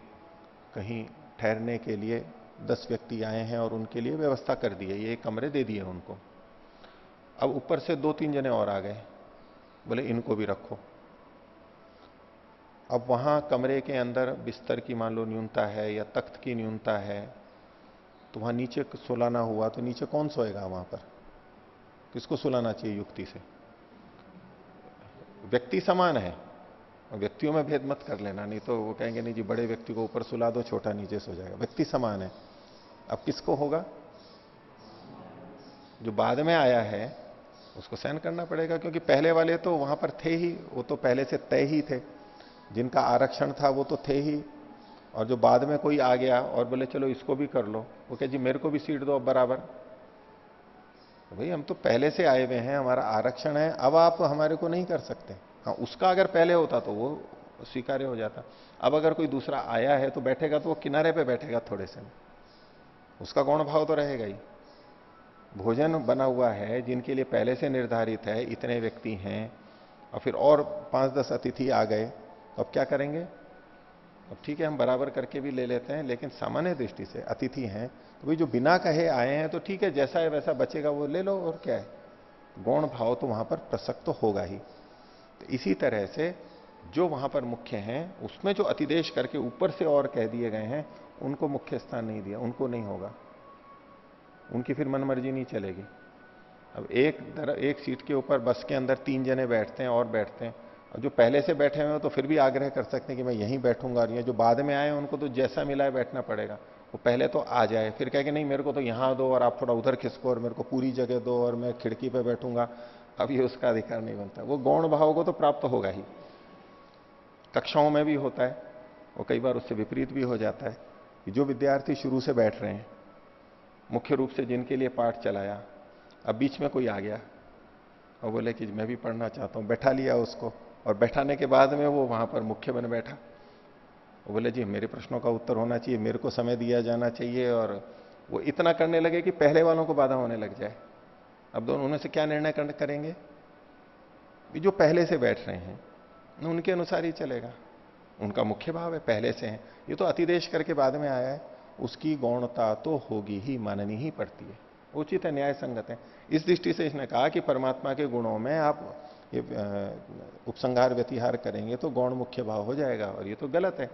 कहीं ठहरने के लिए 10 व्यक्ति आए हैं और उनके लिए व्यवस्था कर दी है, ये कमरे दे दिए उनको। अब ऊपर से 2-3 जने और आ गए, बोले इनको भी रखो। अब वहां कमरे के अंदर बिस्तर की मान लो न्यूनता है या तख्त की न्यूनता है, तो वहां नीचे सुलाना हुआ तो नीचे कौन सोएगा वहां पर, किसको सुलाना चाहिए युक्ति से? व्यक्ति समान है, व्यक्तियों में भेद मत कर लेना, नहीं तो वो कहेंगे नहीं जी बड़े व्यक्ति को ऊपर सुला दो, छोटा नीचे सो जाएगा। व्यक्ति समान है। अब किसको होगा? जो बाद में आया है उसको सहन करना पड़ेगा, क्योंकि पहले वाले तो वहां पर थे ही, वो तो पहले से तय ही थे, जिनका आरक्षण था वो तो थे ही। और जो बाद में कोई आ गया और बोले चलो इसको भी कर लो, वो कहे जी मेरे को भी सीट दो अब बराबर। तो भाई हम तो पहले से आए हुए हैं, हमारा आरक्षण है, अब आप हमारे को नहीं कर सकते। हाँ, उसका अगर पहले होता तो वो स्वीकार्य हो जाता। अब अगर कोई दूसरा आया है तो बैठेगा तो वो किनारे पे बैठेगा थोड़े से, उसका गौण भाव तो रहेगा ही। भोजन बना हुआ है जिनके लिए पहले से निर्धारित है, इतने व्यक्ति हैं, और फिर और 5-10 अतिथि आ गए, तो अब क्या करेंगे? अब ठीक है हम बराबर करके भी ले लेते हैं, लेकिन सामान्य दृष्टि से अतिथि हैं तो भाई जो बिना कहे आए हैं तो ठीक है, जैसा है वैसा बचेगा वो ले लो, और क्या है, गौण भाव तो वहां पर प्रसक्त तो होगा ही। तो इसी तरह से जो वहां पर मुख्य हैं उसमें जो अतिदेश करके ऊपर से और कह दिए गए हैं उनको मुख्य स्थान नहीं दिया, उनको नहीं होगा, उनकी फिर मनमर्जी नहीं चलेगी। अब एक सीट के ऊपर बस के अंदर 3 जने बैठते हैं और बैठते हैं, और जो पहले से बैठे हुए हैं तो फिर भी आग्रह कर सकते हैं कि मैं यहीं बैठूंगा, और ये जो बाद में आए हैं उनको तो जैसा मिला है बैठना पड़ेगा। वो पहले तो आ जाए फिर कहे कि नहीं मेरे को तो यहां दो और आप थोड़ा उधर खिसको और मेरे को पूरी जगह दो और मैं खिड़की पे बैठूंगा, अब ये उसका अधिकार नहीं बनता। वो गौण भाव को तो प्राप्त होगा ही। कक्षाओं में भी होता है, वो कई बार उससे विपरीत भी हो जाता है कि जो विद्यार्थी शुरू से बैठ रहे हैं, मुख्य रूप से जिनके लिए पाठ चलाया, अब बीच में कोई आ गया और बोले कि मैं भी पढ़ना चाहता हूं, बैठा लिया उसको, और बैठाने के बाद में वो वहां पर मुख्य बन बैठा। वो बोले जी मेरे प्रश्नों का उत्तर होना चाहिए, मेरे को समय दिया जाना चाहिए, और वो इतना करने लगे कि पहले वालों को बाधा होने लग जाए। अब दोनों उनमें से क्या निर्णय करेंगे? जो पहले से बैठ रहे हैं उनके अनुसार ही चलेगा, उनका मुख्य भाव है, पहले से है। ये तो अतिदेश करके बाद में आया है, उसकी गौणता तो होगी ही, माननी ही पड़ती है, उचित है, न्याय संगत है। इस दृष्टि से इसने कहा कि परमात्मा के गुणों में आप ये उपसंहार व्यतिहार करेंगे तो गौण मुख्य भाव हो जाएगा, और ये तो गलत है।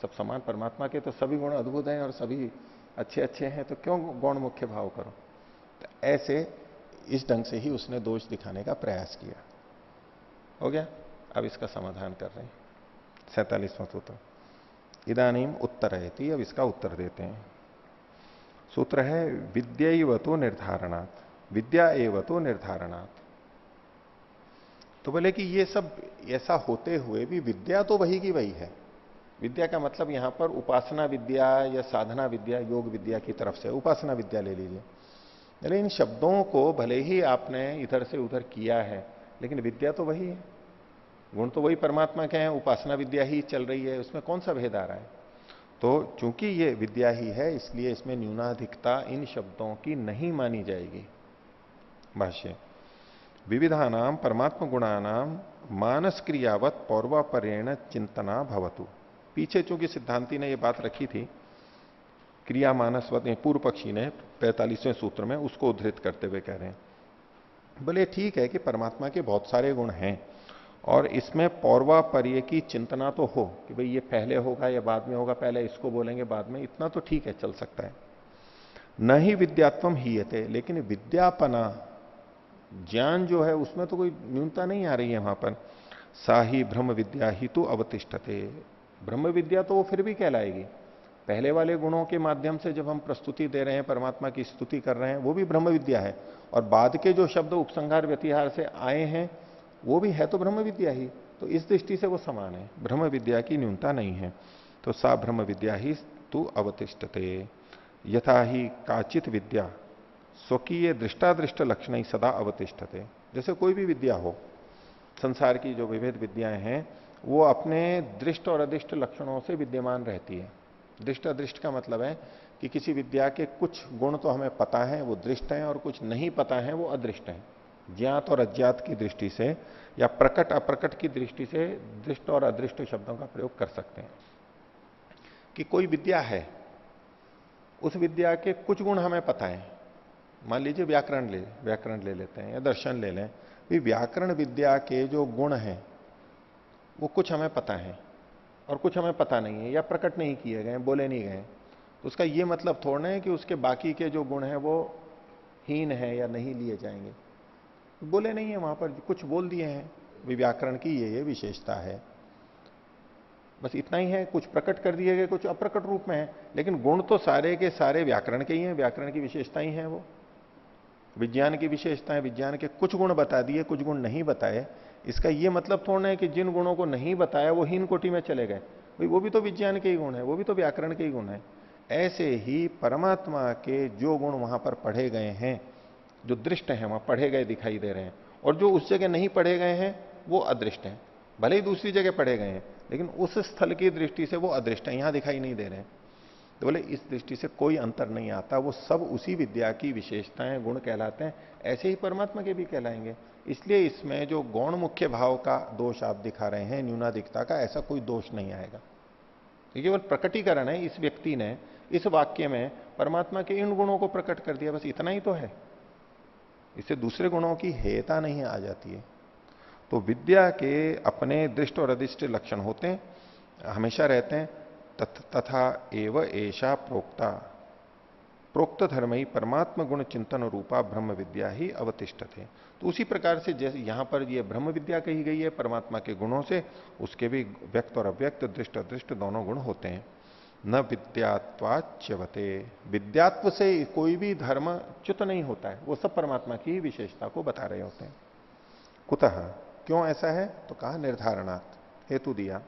सब समान, परमात्मा के तो सभी गुण अद्भुत हैं और सभी अच्छे अच्छे हैं, तो क्यों गौण मुख्य भाव करो? तो ऐसे इस ढंग से ही उसने दोष दिखाने का प्रयास किया। हो गया? अब इसका समाधान कर रहे हैं 47वां सूत्र। इदानीम उत्तरयति, अब इसका उत्तर देते हैं। सूत्र है विद्यैव तो निर्धारणात्, विद्या एव तो निर्धारणात्। तो बोले कि ये सब ऐसा होते हुए भी विद्या तो वही की वही है। विद्या का मतलब यहां पर उपासना विद्या या साधना विद्या, योग विद्या की तरफ से उपासना विद्या ले लीजिए। अरे इन शब्दों को भले ही आपने इधर से उधर किया है, लेकिन विद्या तो वही है, गुण तो वही परमात्मा के हैं, उपासना विद्या ही चल रही है, उसमें कौन सा भेद आ रहा है? तो चूंकि ये विद्या ही है, इसलिए इसमें न्यूनाधिकता इन शब्दों की नहीं मानी जाएगी। भाष्य, विविधानाम परमात्म गुणानाम मानस क्रियावत पौर्वापर्यण चिंतना भवतु। पीछे चूंकि सिद्धांति ने यह बात रखी थी, क्रिया मानसवत, पूर्व पक्षी ने 45वें सूत्र में उसको उद्धृत करते हुए कह रहे हैं, बोले ठीक है कि परमात्मा के बहुत सारे गुण हैं और इसमें पौर्वापर्य की चिंतना तो हो कि भाई ये पहले होगा या बाद में होगा, पहले इसको बोलेंगे बाद में, इतना तो ठीक है, चल सकता है। न ही विद्यात्वम हीयते, लेकिन विद्यापना, ज्ञान जो है उसमें तो कोई न्यूनता नहीं आ रही है वहां पर। सा ही ब्रह्म विद्या ही तो अवतिष्ठते, ब्रह्म विद्या तो वो फिर भी कहलाएगी। पहले वाले गुणों के माध्यम से जब हम प्रस्तुति दे रहे हैं, परमात्मा की स्तुति कर रहे हैं, वो भी ब्रह्म विद्या है, और बाद के जो शब्द उपसंहार व्यतिहार से आए हैं वो भी है तो ब्रह्म विद्या ही। तो इस दृष्टि से वो समान है, ब्रह्म विद्या की न्यूनता नहीं है। तो सा ब्रह्म विद्या ही तू अवतिष्ठते, यथा ही काचित विद्या स्वकीय दृष्टादृष्ट लक्षण ही सदा अवतिष्ठते। जैसे कोई भी विद्या हो, संसार की जो विविध विद्याएं हैं वो अपने दृष्ट और अदृष्ट लक्षणों से विद्यमान रहती है। दृष्ट अदृष्ट का मतलब है कि किसी विद्या के कुछ गुण तो हमें पता है, वो दृष्ट हैं, और कुछ नहीं पता है, वो अदृष्ट हैं। ज्ञात और अज्ञात की दृष्टि से या प्रकट अप्रकट की दृष्टि से दृष्ट और अदृष्ट शब्दों का प्रयोग कर सकते हैं। कि कोई विद्या है, उस विद्या के कुछ गुण हमें पता है, मान लीजिए व्याकरण ले लेते हैं या दर्शन ले लें, व्याकरण विद्या के जो गुण हैं वो कुछ हमें पता है और कुछ हमें पता नहीं है, या प्रकट नहीं किए गए, बोले नहीं गए। तो उसका ये मतलब थोड़ा है कि उसके बाकी के जो गुण हैं वो हीन है या नहीं लिए जाएंगे, बोले नहीं है, वहां पर कुछ बोल दिए हैं, व्याकरण की ये विशेषता है, बस इतना ही है। कुछ प्रकट कर दिए गए, कुछ अप्रकट रूप में है, लेकिन गुण तो सारे के सारे व्याकरण के ही हैं, व्याकरण की विशेषता ही है वो। विज्ञान की विशेषता है, विज्ञान के कुछ गुण बता दिए, कुछ गुण नहीं बताए। इसका यह मतलब थोड़ा है कि जिन गुणों को नहीं बताया वो हीन कोटि में चले गए, भाई वो भी तो विज्ञान के ही गुण है, वो भी तो व्याकरण के ही गुण है। ऐसे ही परमात्मा के जो गुण वहां पर पढ़े गए हैं, जो दृष्ट हैं वहां पढ़े गए दिखाई दे रहे हैं, और जो उस जगह नहीं पढ़े गए हैं वो अदृष्ट हैं। भले ही दूसरी जगह पढ़े गए हैं, लेकिन उस स्थल की दृष्टि से वो अदृष्ट है, यहां दिखाई नहीं दे रहे हैं। तो बोले इस दृष्टि से कोई अंतर नहीं आता, वो सब उसी विद्या की विशेषताएं गुण कहलाते हैं, ऐसे ही परमात्मा के भी कहलाएंगे। इसलिए इसमें जो गौण मुख्य भाव का दोष आप दिखा रहे हैं, न्यूनाधिकता का, ऐसा कोई दोष नहीं आएगा। ये केवल प्रकटीकरण है, इस व्यक्ति ने इस वाक्य में परमात्मा के इन गुणों को प्रकट कर दिया, बस इतना ही तो है, इससे दूसरे गुणों की हेयता नहीं आ जाती है। तो विद्या के अपने दृष्ट और अदृष्ट लक्षण होते हैं, हमेशा रहते हैं। तथा एव ऐशा प्रोक्ता प्रोक्त धर्म ही परमात्म गुण चिंतन रूपा ब्रह्म विद्या ही अवतिष्ठत है। तो उसी प्रकार से जैसे यहां पर ये ब्रह्म विद्या कही गई है परमात्मा के गुणों से, उसके भी व्यक्त और अव्यक्त, दृष्ट अदृष्ट दोनों गुण होते हैं। न विद्यात्वाच्यवते, विद्यात्व से कोई भी धर्म च्युत नहीं होता है, वो सब परमात्मा की विशेषता को बता रहे होते हैं। कुतः, क्यों ऐसा है? तो कहा निर्धारणात्, हेतु दिया।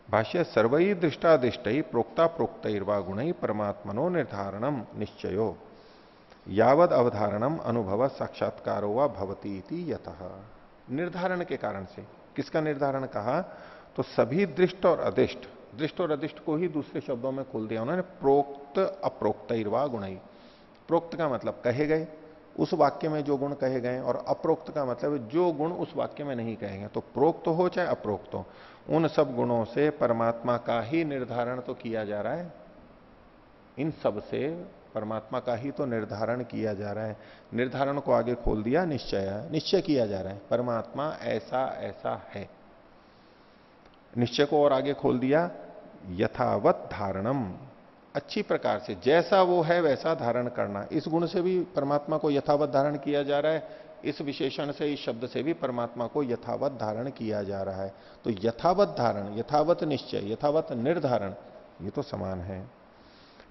भाष्य, सर्वई दृष्टादिष्ट ही प्रोक्ता प्रोक्तर्वा गुण ही परमात्मनो निर्धारणम निश्चयो यावद अवधारणम अनुभव साक्षात्कारो वा भवती इति यतः। निर्धारण के कारण से, किसका निर्धारण कहा? तो सभी दृष्ट और अदिष्ट, दृष्ट और अदिष्ट को ही दूसरे शब्दों में खोल दिया उन्होंने, प्रोक्त अप्रोक्तर्वा गुण ही। प्रोक्त का मतलब कहे गए, उस वाक्य में जो गुण कहे गए, और अप्रोक्त का मतलब जो गुण उस वाक्य में नहीं कहे गए। तो प्रोक्त हो चाहे अप्रोक्त हो, उन सब गुणों से परमात्मा का ही निर्धारण तो किया जा रहा है, इन सब से परमात्मा का ही तो निर्धारण किया जा रहा है। निर्धारण को आगे खोल दिया निश्चय, निश्चय किया जा रहा है परमात्मा ऐसा ऐसा है। निश्चय को और आगे खोल दिया यथावत धारणम, अच्छी प्रकार से जैसा वो है वैसा धारण करना। इस गुण से भी परमात्मा को यथावत धारण किया जा रहा है, इस विशेषण से, इस शब्द से भी परमात्मा को यथावत धारण किया जा रहा है। तो यथावत धारण, यथावत निश्चय, यथावत निर्धारण, ये तो समान है।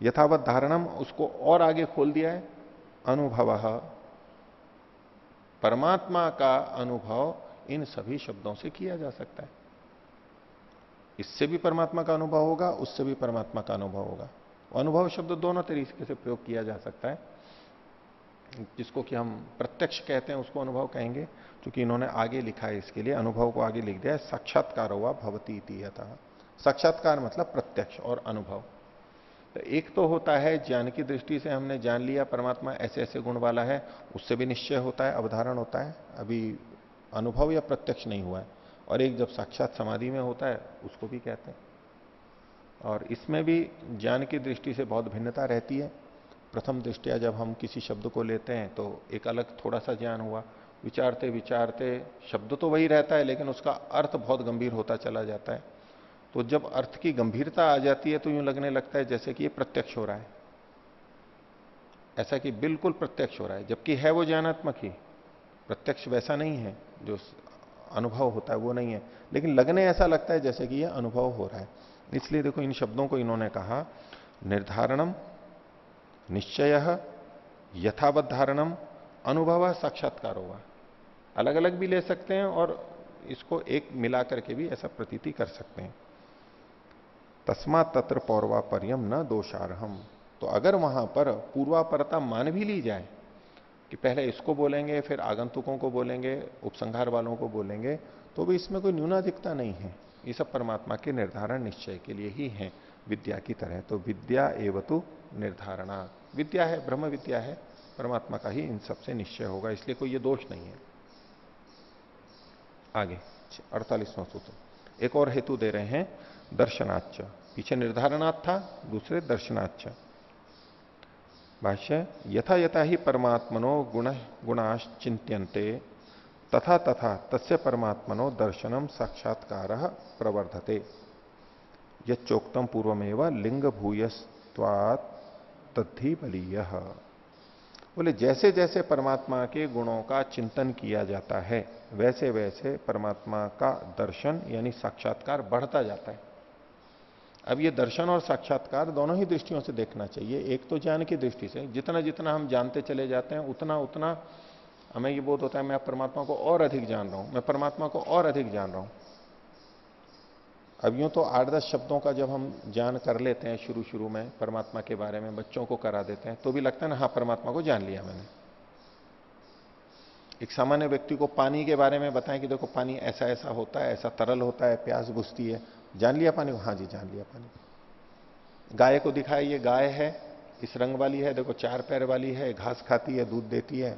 यथावत धारणम, उसको और आगे खोल दिया है अनुभव, परमात्मा का अनुभव इन सभी शब्दों से किया जा सकता है। इससे भी परमात्मा का अनुभव होगा, उससे भी परमात्मा का अनुभव होगा। अनुभव शब्द दोनों तरीके से प्रयोग किया जा सकता है। जिसको कि हम प्रत्यक्ष कहते हैं उसको अनुभव कहेंगे, क्योंकि इन्होंने आगे लिखा है इसके लिए, अनुभव को आगे लिख दिया है, साक्षात्कार हुआ भवती इति यथा। साक्षात्कार मतलब प्रत्यक्ष और अनुभव। तो एक तो होता है ज्ञान की दृष्टि से हमने जान लिया परमात्मा ऐसे ऐसे गुण वाला है, उससे भी निश्चय होता है, अवधारण होता है, अभी अनुभव या प्रत्यक्ष नहीं हुआ है। और एक जब साक्षात समाधि में होता है उसको भी कहते हैं। और इसमें भी ज्ञान की दृष्टि से बहुत भिन्नता रहती है। प्रथम दृष्टिया जब हम किसी शब्द को लेते हैं तो एक अलग थोड़ा सा ज्ञान हुआ, विचारते विचारते शब्द तो वही रहता है लेकिन उसका अर्थ बहुत गंभीर होता चला जाता है। तो जब अर्थ की गंभीरता आ जाती है तो यूं लगने लगता है जैसे कि ये प्रत्यक्ष हो रहा है, ऐसा कि बिल्कुल प्रत्यक्ष हो रहा है, जबकि है वो ज्ञानात्मक ही। प्रत्यक्ष वैसा नहीं है, जो अनुभव होता है वो नहीं है, लेकिन लगने ऐसा लगता है जैसे कि ये अनुभव हो रहा है। इसलिए देखो इन शब्दों को इन्होंने कहा निर्धारणम, निश्चय, यथावत धारणम, अनुभव, साक्षात्कार होगा। अलग अलग भी ले सकते हैं और इसको एक मिला करके भी ऐसा प्रतीति कर सकते हैं। तस्मात् तत्र पौर्वापर्यम न दोषार्हम। तो अगर वहां पर पूर्वापरता मान भी ली जाए कि पहले इसको बोलेंगे फिर आगंतुकों को बोलेंगे, उपसंहार वालों को बोलेंगे, तो भी इसमें कोई न्यूनाधिकता नहीं है। ये सब परमात्मा के निर्धारण निश्चय के लिए ही है, विद्या की तरह। तो विद्या एवतु निर्धारणा, विद्या है, ब्रह्म विद्या है, परमात्मा का ही इन सबसे निश्चय होगा, इसलिए कोई ये दोष नहीं है। आगे 48वां सूत्र एक और हेतु दे रहे हैं, दर्शनाच्च। पीछे निर्धारणात् था, दूसरे दर्शनाच्च। भाष्य, यथा यथा ही परमात्मनो गुणाश्चिंत्यन्ते तथा तथा तस्य परमात्मनो दर्शनम साक्षात्कार प्रवर्धते। यच्चोक्तम पूर्वमेव लिंग भूयस्त्वात् तद्धि बलीयः। बोले जैसे जैसे परमात्मा के गुणों का चिंतन किया जाता है वैसे वैसे परमात्मा का दर्शन यानी साक्षात्कार बढ़ता जाता है। अब ये दर्शन और साक्षात्कार दोनों ही दृष्टियों से देखना चाहिए। एक तो ज्ञान की दृष्टि से, जितना जितना हम जानते चले जाते हैं उतना उतना हमें ये बोध होता है मैं परमात्मा को और अधिक जान रहा हूं, मैं परमात्मा को और अधिक जान रहा हूं। अब यूं तो 8-10 शब्दों का जब हम ज्ञान कर लेते हैं शुरू शुरू में परमात्मा के बारे में, बच्चों को करा देते हैं तो भी लगता है ना हाँ परमात्मा को जान लिया मैंने। एक सामान्य व्यक्ति को पानी के बारे में बताएं कि देखो पानी ऐसा ऐसा होता है, ऐसा तरल होता है, प्यास बुझती है, जान लिया पानी को? हाँ जी जान लिया पानी। गाय को दिखाया ये गाय है, इस रंग वाली है, देखो 4 पैर वाली है, घास खाती है, दूध देती है,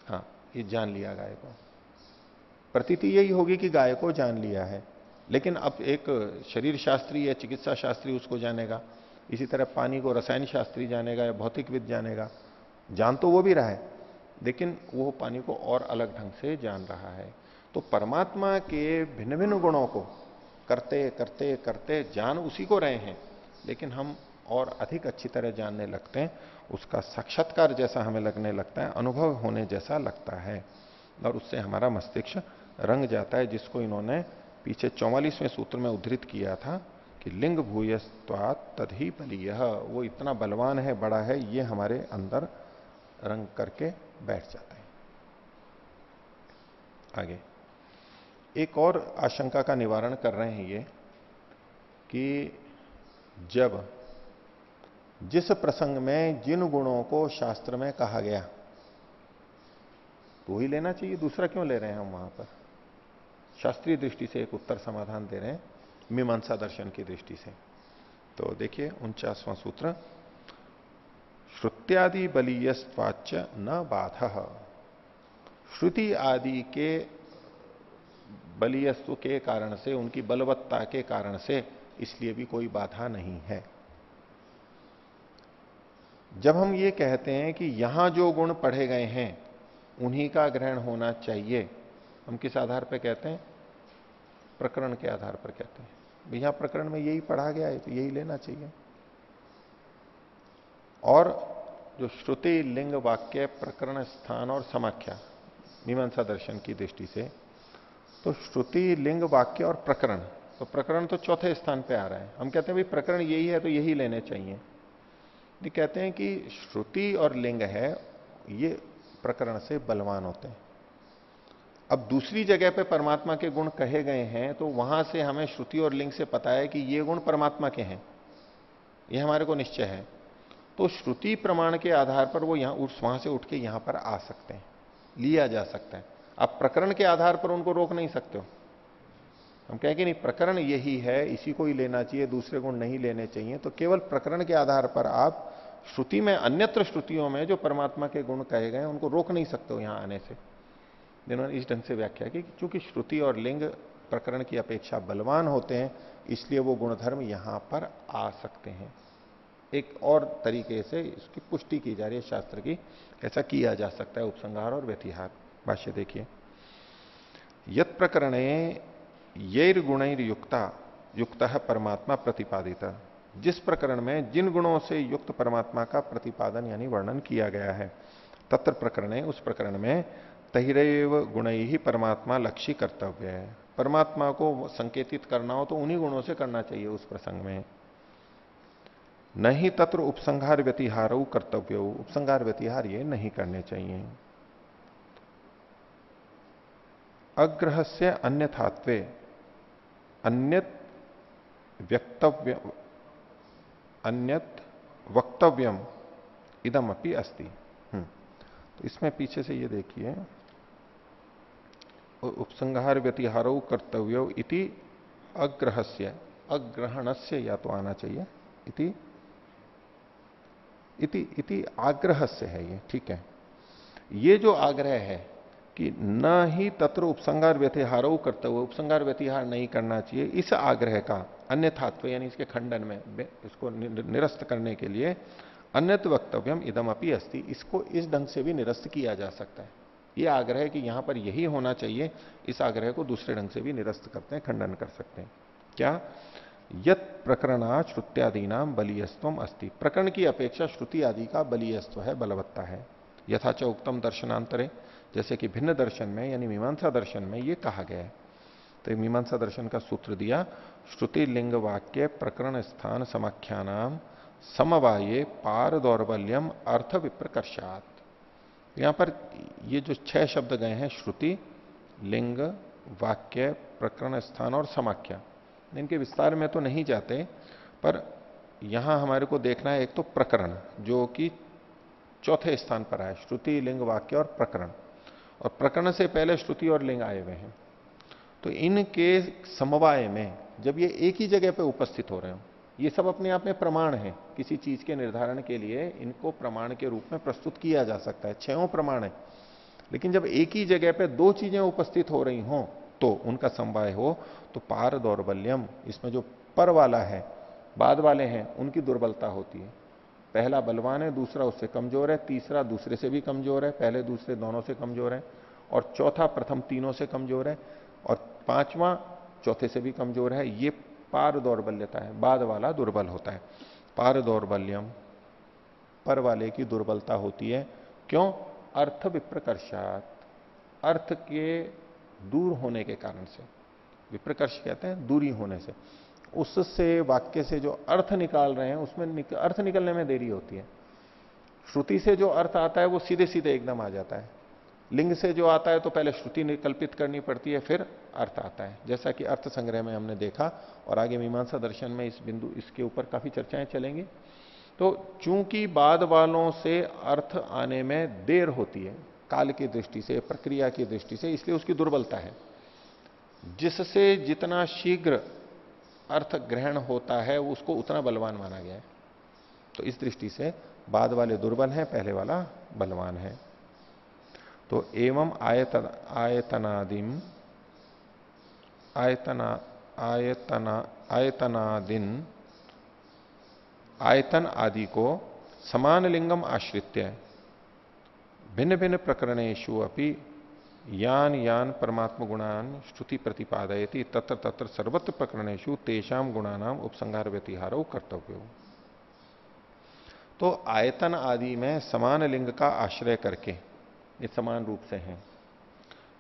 हाँ ये जान लिया गाय को। प्रतीति यही होगी कि गाय को जान लिया है। लेकिन अब एक शरीर शास्त्री या चिकित्सा शास्त्री उसको जानेगा, इसी तरह पानी को रसायन शास्त्री जानेगा या भौतिकविद जानेगा। जान तो वो भी रहा है लेकिन वो पानी को और अलग ढंग से जान रहा है। तो परमात्मा के भिन्न भिन्न गुणों को करते करते करते जान उसी को रहे हैं, लेकिन हम और अधिक अच्छी तरह जानने लगते हैं। उसका साक्षात्कार जैसा हमें लगने लगता है, अनुभव होने जैसा लगता है, और उससे हमारा मस्तिष्क रंग जाता है, जिसको इन्होंने पीछे 44वें सूत्र में उद्धृत किया था कि लिंग भूयस्त्वात् तद्धि बलीयः। वो इतना बलवान है, बड़ा है, ये हमारे अंदर रंग करके बैठ जाता है। आगे एक और आशंका का निवारण कर रहे हैं ये कि जब जिस प्रसंग में जिन गुणों को शास्त्र में कहा गया तो ही लेना चाहिए, दूसरा क्यों ले रहे हैं हम वहां पर? शास्त्रीय दृष्टि से एक उत्तर समाधान दे रहे हैं मीमांसा दर्शन की दृष्टि से। तो देखिए 49वां सूत्र, श्रुत्यादि बलीयस्त्वाच्च न बाधः। श्रुति आदि के बलीयस्तु के कारण से, उनकी बलवत्ता के कारण से, इसलिए भी कोई बाधा नहीं है। जब हम ये कहते हैं कि यहां जो गुण पढ़े गए हैं उन्हीं का ग्रहण होना चाहिए, हम किस आधार पर कहते हैं? प्रकरण के आधार पर कहते हैं। यहां प्रकरण में यही पढ़ा गया है तो यही लेना चाहिए। और जो श्रुति लिंग वाक्य प्रकरण स्थान और समाख्या मीमांसा दर्शन की दृष्टि से, तो श्रुति लिंग वाक्य और प्रकरण, तो प्रकरण तो चौथे स्थान पे आ रहा है। हम कहते हैं भाई प्रकरण यही है तो यही लेने चाहिए। ये कहते हैं कि श्रुति और लिंग है ये प्रकरण से बलवान होते हैं। अब दूसरी जगह पे परमात्मा के गुण कहे गए हैं तो वहां से हमें श्रुति और लिंग से पता है कि ये गुण परमात्मा के हैं, ये हमारे को निश्चय है। तो श्रुति प्रमाण के आधार पर वो यहां वहां से उठ के यहां पर आ सकते हैं, लिया जा सकता है। आप प्रकरण के आधार पर उनको रोक नहीं सकते हो। हम कहें कि नहीं प्रकरण यही है, इसी को ही लेना चाहिए, दूसरे गुण नहीं लेने चाहिए, तो केवल प्रकरण के आधार पर आप श्रुति में, अन्यत्र श्रुतियों में जो परमात्मा के गुण कहे गए उनको रोक नहीं सकते हो यहां आने से। जिन्होंने इस ढंग से व्याख्या की चूंकि श्रुति और लिंग प्रकरण की अपेक्षा बलवान होते हैं, इसलिए वो गुणधर्म यहां पर आ सकते हैं। एक और तरीके से इसकी पुष्टि की जा रही है शास्त्र की, ऐसा किया जा सकता है उपसंहार और व्यतिहार। भाष्य देखिए, यत प्रकरणे यैर गुणैर युक्त परमात्मा प्रतिपादिता, जिस प्रकरण में जिन गुणों से युक्त परमात्मा का प्रतिपादन यानी वर्णन किया गया है, तत्र प्रकरणे उस प्रकरण में तहिरेव गुणै ही परमात्मा लक्ष्य कर्तव्य है। परमात्मा को संकेतित करना हो तो उन्हीं गुणों से करना चाहिए उस प्रसंग में। नहीं तत्र उपसंहार व्यतिहार कर्तव्य, उपसंहार व्यतिहार ये नहीं करने चाहिए। अग्रह से अन्यथात्वे अन्यत वक्तव्यम इदमपि अस्ति। तो इसमें पीछे से ये देखिए, उपसंहार व्यतिहारो कर्तव्यो इति अग्रहस्य, अग्रहणस्य या तो आना चाहिए, इति आग्रह से है ये, ठीक है। ये जो आग्रह है कि न ही तत्र उपसंहार व्यतिहारो कर्तव्य, उपसंहार व्यतिहार नहीं करना चाहिए, इस आग्रह का अन्यथात्व यानी इसके खंडन में, इसको निरस्त करने के लिए अन्यत वक्तव्यम इदमपि अस्ति, इसको इस ढंग से भी निरस्त किया जा सकता है। ये आग्रह कि यहां पर यही होना चाहिए, इस आग्रह को दूसरे ढंग से भी निरस्त करते हैं, खंडन कर सकते हैं। क्या? यत प्रकरणा श्रुत्यादि नाम बलीयस्त्वम अस्ति, प्रकरण की अपेक्षा श्रुति आदि का बलीयस्त्व है, बलवत्ता है। यथा च उक्तम दर्शनांतरे, जैसे कि भिन्न दर्शन में यानी मीमांसा दर्शन में ये कहा गया है। तो मीमांसा दर्शन का सूत्र दिया, श्रुति लिंग वाक्य प्रकरण स्थान समाख्यानाम समवाये पार दौर्बल्यम अर्थ विप्रकर्षात। यहां पर ये जो 6 शब्द गए हैं, श्रुति, लिंग, वाक्य, प्रकरण स्थान और समाख्या, इनके विस्तार में तो नहीं जाते, पर यहां हमारे को देखना है एक तो प्रकरण जो कि चौथे स्थान पर आए, श्रुति, लिंग, वाक्य और प्रकरण, और प्रकरण से पहले श्रुति और लिंग आए हुए हैं। तो इनके समवाय में जब ये एक ही जगह पे उपस्थित हो रहे हो, ये सब अपने आप में प्रमाण है, किसी चीज के निर्धारण के लिए इनको प्रमाण के रूप में प्रस्तुत किया जा सकता है, 6 प्रमाण है। लेकिन जब एक ही जगह पे 2 चीजें उपस्थित हो रही हो तो उनका समवाय हो, तो पार दौर्बल्यम, इसमें जो पर वाला है, बाद वाले हैं, उनकी दुर्बलता होती है। पहला बलवान है, दूसरा उससे कमजोर है, तीसरा दूसरे से भी कमजोर है, पहले दूसरे दोनों से कमजोर है, और चौथा प्रथम तीनों से कमजोर है, और पांचवा चौथे से भी कमजोर है। ये पार दौर्बल्यता है, बाद वाला दुर्बल होता है। पार दौर्बल्यम, पर वाले की दुर्बलता होती है। क्यों? अर्थ विप्रकर्षात, अर्थ के दूर होने के कारण से। विप्रकर्ष कहते हैं दूरी होने से, उससे वाक्य से जो अर्थ निकाल रहे हैं उसमें अर्थ निकलने में देरी होती है। श्रुति से जो अर्थ आता है वो सीधे सीधे एकदम आ जाता है, लिंग से जो आता है तो पहले श्रुति निकल्पित करनी पड़ती है, फिर अर्थ आता है, जैसा कि अर्थ संग्रह में हमने देखा, और आगे मीमांसा दर्शन में इस बिंदु, इसके ऊपर काफी चर्चाएं चलेंगी। तो चूंकि बाद वालों से अर्थ आने में देर होती है, काल की दृष्टि से, प्रक्रिया की दृष्टि से, इसलिए उसकी दुर्बलता है। जिससे जितना शीघ्र अर्थ ग्रहण होता है उसको उतना बलवान माना गया है। तो इस दृष्टि से बाद वाले दुर्बल हैं, पहले वाला बलवान है। तो एवं आयतनादिम आयतनादिन आयतन आदि को समान लिंगम आश्रित्य भिन्न भिन्न प्रकरणेषु अपि यान यान परमात्म गुणान श्रुति प्रतिपादयति तत्र तत्र सर्वत्र प्रकरणेषु तेषाम गुणानाम उपसंहार व्यतिहारो कर्तव्यो। तो आयतन आदि में समान लिंग का आश्रय करके ये समान रूप से हैं।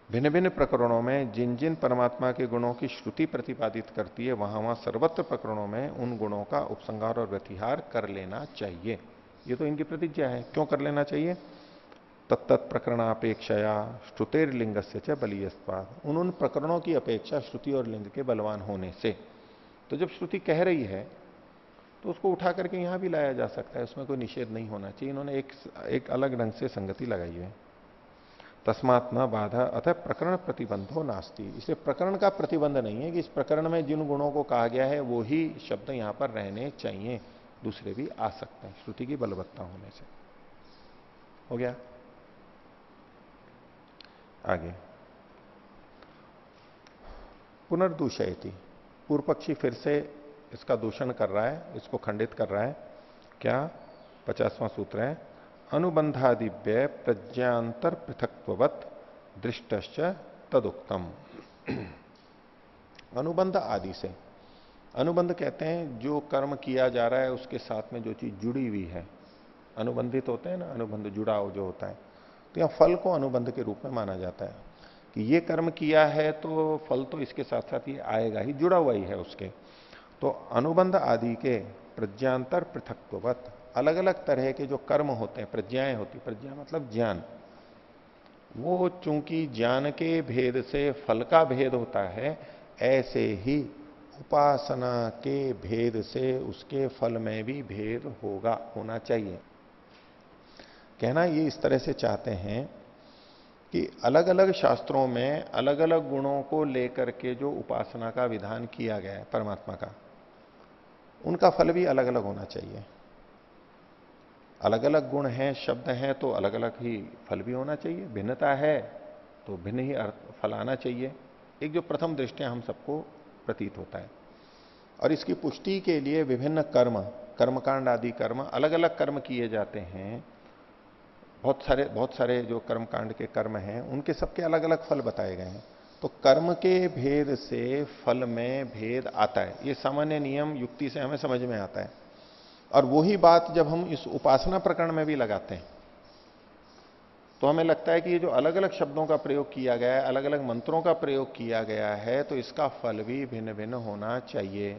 भिन्न भिन्न प्रकरणों में जिन जिन परमात्मा के गुणों की श्रुति प्रतिपादित करती है, वहां वहां सर्वत्र प्रकरणों में उन गुणों का उपसंहार और व्यतिहार कर लेना चाहिए। ये तो इनकी प्रतिज्ञा है। क्यों कर लेना चाहिए? तत्त प्रकरणापेक्षया श्रुतेर लिंग से च बलीयस्त्वात्, उन प्रकरणों की अपेक्षा श्रुति और लिंग के बलवान होने से। तो जब श्रुति कह रही है तो उसको उठा करके यहां भी लाया जा सकता है, उसमें कोई निषेध नहीं होना चाहिए। इन्होंने एक अलग ढंग से संगति लगाई है। तस्मात् न बाधा अतः प्रकरण प्रतिबंधो नास्ति, इसलिए प्रकरण का प्रतिबंध नहीं है कि इस प्रकरण में जिन गुणों को कहा गया है वो ही शब्द यहां पर रहने चाहिए, दूसरे भी आ सकते हैं श्रुति की बलवत्ता होने से। हो गया। आगे पुनर्दूषयति, पूर्व पक्षी फिर से इसका दूषण कर रहा है, इसको खंडित कर रहा है। क्या? 50वां सूत्र है, अनुबंधादिव्य प्रज्ञांतर पृथक्त्ववत् दृष्टश्च तदुक्तम। अनुबंध आदि से, अनुबंध कहते हैं जो कर्म किया जा रहा है उसके साथ में जो चीज जुड़ी हुई है, अनुबंधित होते हैं ना, अनुबंध जुड़ाव जो होता है। तो यहां फल को अनुबंध के रूप में माना जाता है कि ये कर्म किया है तो फल तो इसके साथ साथ ये आएगा ही, जुड़ा हुआ ही है उसके। तो अनुबंध आदि के प्रज्ञांतर पृथक्त्ववत्, अलग अलग तरह के जो कर्म होते हैं, प्रज्ञाएं होती, प्रज्ञा मतलब ज्ञान, वो चूंकि ज्ञान के भेद से फल का भेद होता है, ऐसे ही उपासना के भेद से उसके फल में भी भेद होगा, होना चाहिए। कहना ये इस तरह से चाहते हैं कि अलग अलग शास्त्रों में अलग अलग गुणों को लेकर के जो उपासना का विधान किया गया है परमात्मा का, उनका फल भी अलग अलग होना चाहिए। अलग अलग गुण हैं, शब्द हैं, तो अलग अलग ही फल भी होना चाहिए। भिन्नता है तो भिन्न ही फल आना चाहिए। एक जो प्रथम दृष्टिया हम सबको प्रतीत होता है। और इसकी पुष्टि के लिए विभिन्न कर्म, कर्मकांड आदि कर्म, अलग अलग कर्म किए जाते हैं। बहुत सारे जो कर्मकांड के कर्म हैं उनके सबके अलग अलग फल बताए गए हैं। तो कर्म के भेद से फल में भेद आता है, ये सामान्य नियम युक्ति से हमें समझ में आता है। और वही बात जब हम इस उपासना प्रकरण में भी लगाते हैं तो हमें लगता है कि ये जो अलग अलग शब्दों का प्रयोग किया गया है, अलग अलग मंत्रों का प्रयोग किया गया है, तो इसका फल भी भिन्न भिन्न होना चाहिए।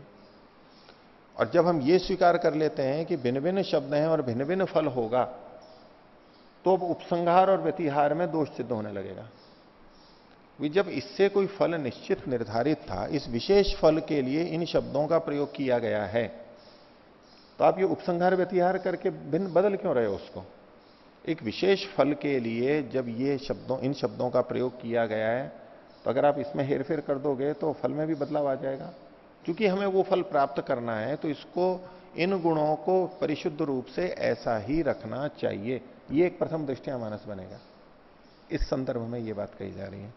और जब हम ये स्वीकार कर लेते हैं कि भिन्न भिन्न शब्द हैं और भिन्न भिन्न फल होगा, तो अब उपसंहार और व्यतिहार में दोष सिद्ध होने लगेगा। जब इससे कोई फल निश्चित निर्धारित था, इस विशेष फल के लिए इन शब्दों का प्रयोग किया गया है, तो आप ये उपसंहार व्यतिहार करके भिन्न बदल क्यों रहे हो उसको? एक विशेष फल के लिए जब ये इन शब्दों का प्रयोग किया गया है, तो अगर आप इसमें हेरफेर कर दोगे तो फल में भी बदलाव आ जाएगा। क्योंकि हमें वो फल प्राप्त करना है, तो इसको, इन गुणों को परिशुद्ध रूप से ऐसा ही रखना चाहिए। ये एक प्रथम दृष्टिया मानस बनेगा। इस संदर्भ में ये बात कही जा रही है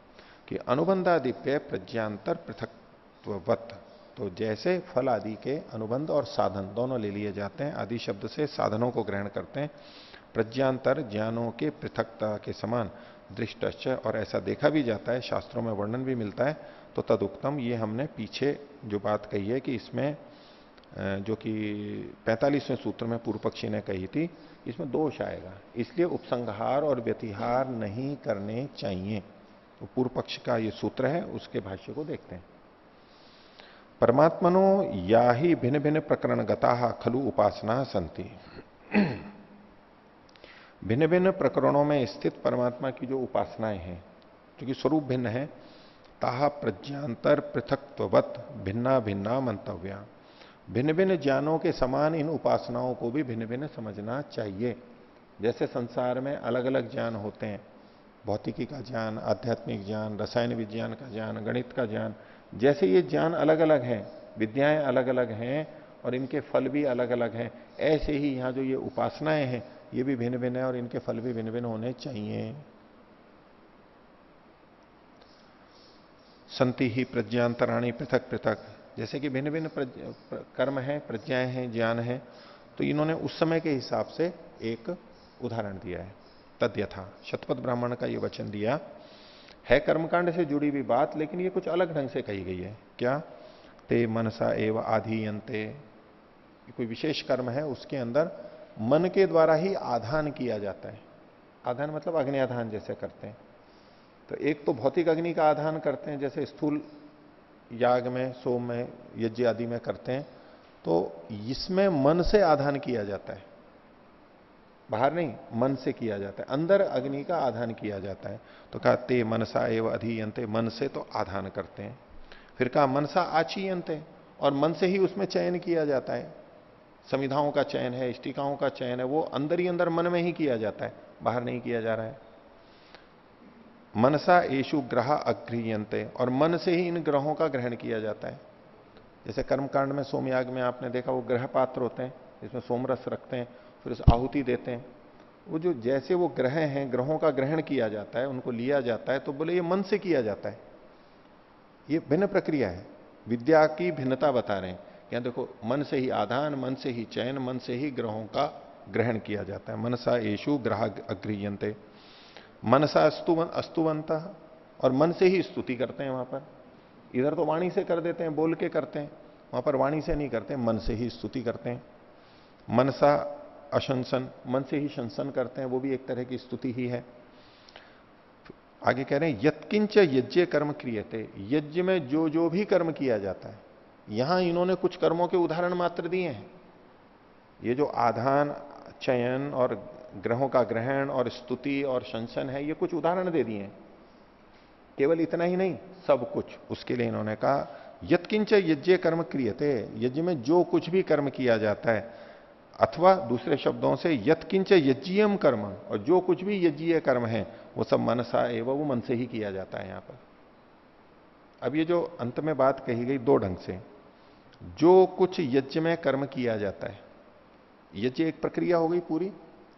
कि अनुबंधादिप्य प्रज्ञांतर पृथक्त्ववत्, तो जैसे फल आदि के अनुबंध और साधन दोनों ले लिए जाते हैं, आदि शब्द से साधनों को ग्रहण करते हैं, प्रज्ञांतर ज्ञानों के पृथकता के समान दृष्टश्च, और ऐसा देखा भी जाता है, शास्त्रों में वर्णन भी मिलता है। तो तदुक्तम, ये हमने पीछे जो बात कही है कि इसमें जो कि 45वें सूत्र में पूर्व पक्षी ने कही थी, इसमें दोष आएगा, इसलिए उपसंहार और व्यतिहार नहीं करने चाहिए। तो पूर्व पक्ष का ये सूत्र है, उसके भाष्य को देखते हैं। परमात्मनो या ही भिन्न भिन्न प्रकरण गता खलु उपासना संति, भिन्न भिन्न प्रकरणों में स्थित परमात्मा की जो उपासनाएं हैं, क्योंकि स्वरूप भिन्न है, ताहा प्रज्ञांतर पृथक्त्ववत् भिन्ना भिन्ना मंतव्या, भिन्न भिन्न ज्ञानों के समान इन उपासनाओं को भी भिन्न भिन्न समझना चाहिए। जैसे संसार में अलग अलग ज्ञान होते हैं, भौतिकी का ज्ञान, आध्यात्मिक ज्ञान, रसायन विज्ञान का ज्ञान, गणित का ज्ञान, जैसे ये ज्ञान अलग अलग हैं, विद्याएं अलग अलग हैं और इनके फल भी अलग अलग हैं, ऐसे ही यहां जो ये उपासनाएं हैं ये भी भिन्न भिन्न है और इनके फल भी भिन्न भिन्न होने चाहिए। संति ही प्रज्ञांतराणी पृथक पृथक, जैसे कि भिन्न भिन्न कर्म है, प्रज्ञाएं हैं, ज्ञान है, तो इन्होंने उस समय के हिसाब से एक उदाहरण दिया है। तद्यथा, शतपथ ब्राह्मण का ये वचन दिया है, कर्मकांड से जुड़ी हुई बात, लेकिन ये कुछ अलग ढंग से कही गई है। क्या? ते मनसा एव आधीयन्ते, कोई विशेष कर्म है, उसके अंदर मन के द्वारा ही आधान किया जाता है। आधान मतलब अग्नि आधान जैसे करते हैं, तो एक तो भौतिक अग्नि का आधान करते हैं, जैसे स्थूल याग में, सोम में, यज्ञ आदि में करते हैं, तो इसमें मन से आधान किया जाता है, बाहर नहीं, मन से किया जाता है, अंदर अग्नि का आधान किया जाता है। तो कहा ते मनसा एव अधीयन्ते, मन से तो आधान करते हैं। फिर कहा मनसा आचीयन्ते, और मन से ही उसमें चयन किया जाता है। संविधाओं का चयन है, इष्टिकाओं का चयन है, वो अंदर ही अंदर मन में ही किया जाता है, बाहर नहीं किया जा रहा है। मनसा येषु ग्रह अगृह्यन्ते, और मन से ही इन ग्रहों का ग्रहण किया जाता है। जैसे कर्मकांड में सोमयाग में आपने देखा वो ग्रह पात्र होते हैं, इसमें सोमरस रखते हैं, फिर उस आहुति देते हैं। वो जो जैसे वो ग्रह हैं, ग्रहों का ग्रहण किया जाता है, उनको लिया जाता है, तो बोले ये मन से किया जाता है। ये भिन्न प्रक्रिया है, विद्या की भिन्नता बता रहे हैं। क्या देखो, मन से ही आधान, मन से ही चयन, मन से ही ग्रहों का ग्रहण किया जाता है। मनसा येषु ग्रह अगृह्यन्ते, मनसा अस्तुवंत, और मन से ही स्तुति करते हैं। वहां पर इधर तो वाणी से कर देते हैं, बोल के करते हैं, वहां पर वाणी से नहीं करते, मन से ही स्तुति करते हैं। मनसा अशंसन, मन से ही शंसन करते हैं, वो भी एक तरह की स्तुति ही है। आगे कह रहे हैं यत्किंच यज्ञ कर्म क्रियते, यज्ञ में जो जो भी कर्म किया जाता है। यहां इन्होंने कुछ कर्मों के उदाहरण मात्र दिए हैं। ये जो आधान, चयन और ग्रहों का ग्रहण और स्तुति और शंसन है, ये कुछ उदाहरण दे दिए हैं। केवल इतना ही नहीं, सब कुछ। उसके लिए इन्होंने कहा यत्किंच यज्ञ कर्म क्रियते, यज्ञ में जो कुछ भी कर्म किया जाता है, अथवा दूसरे शब्दों से यत्किंच यज्ञीयम कर्म, और जो कुछ भी यज्ञीय कर्म है वो सब मनसा एवं, वो मन से ही किया जाता है यहां पर। अब ये जो अंत में बात कही गई दो ढंग से, जो कुछ यज्ञ में कर्म किया जाता है, यज्ञ एक प्रक्रिया हो गई पूरी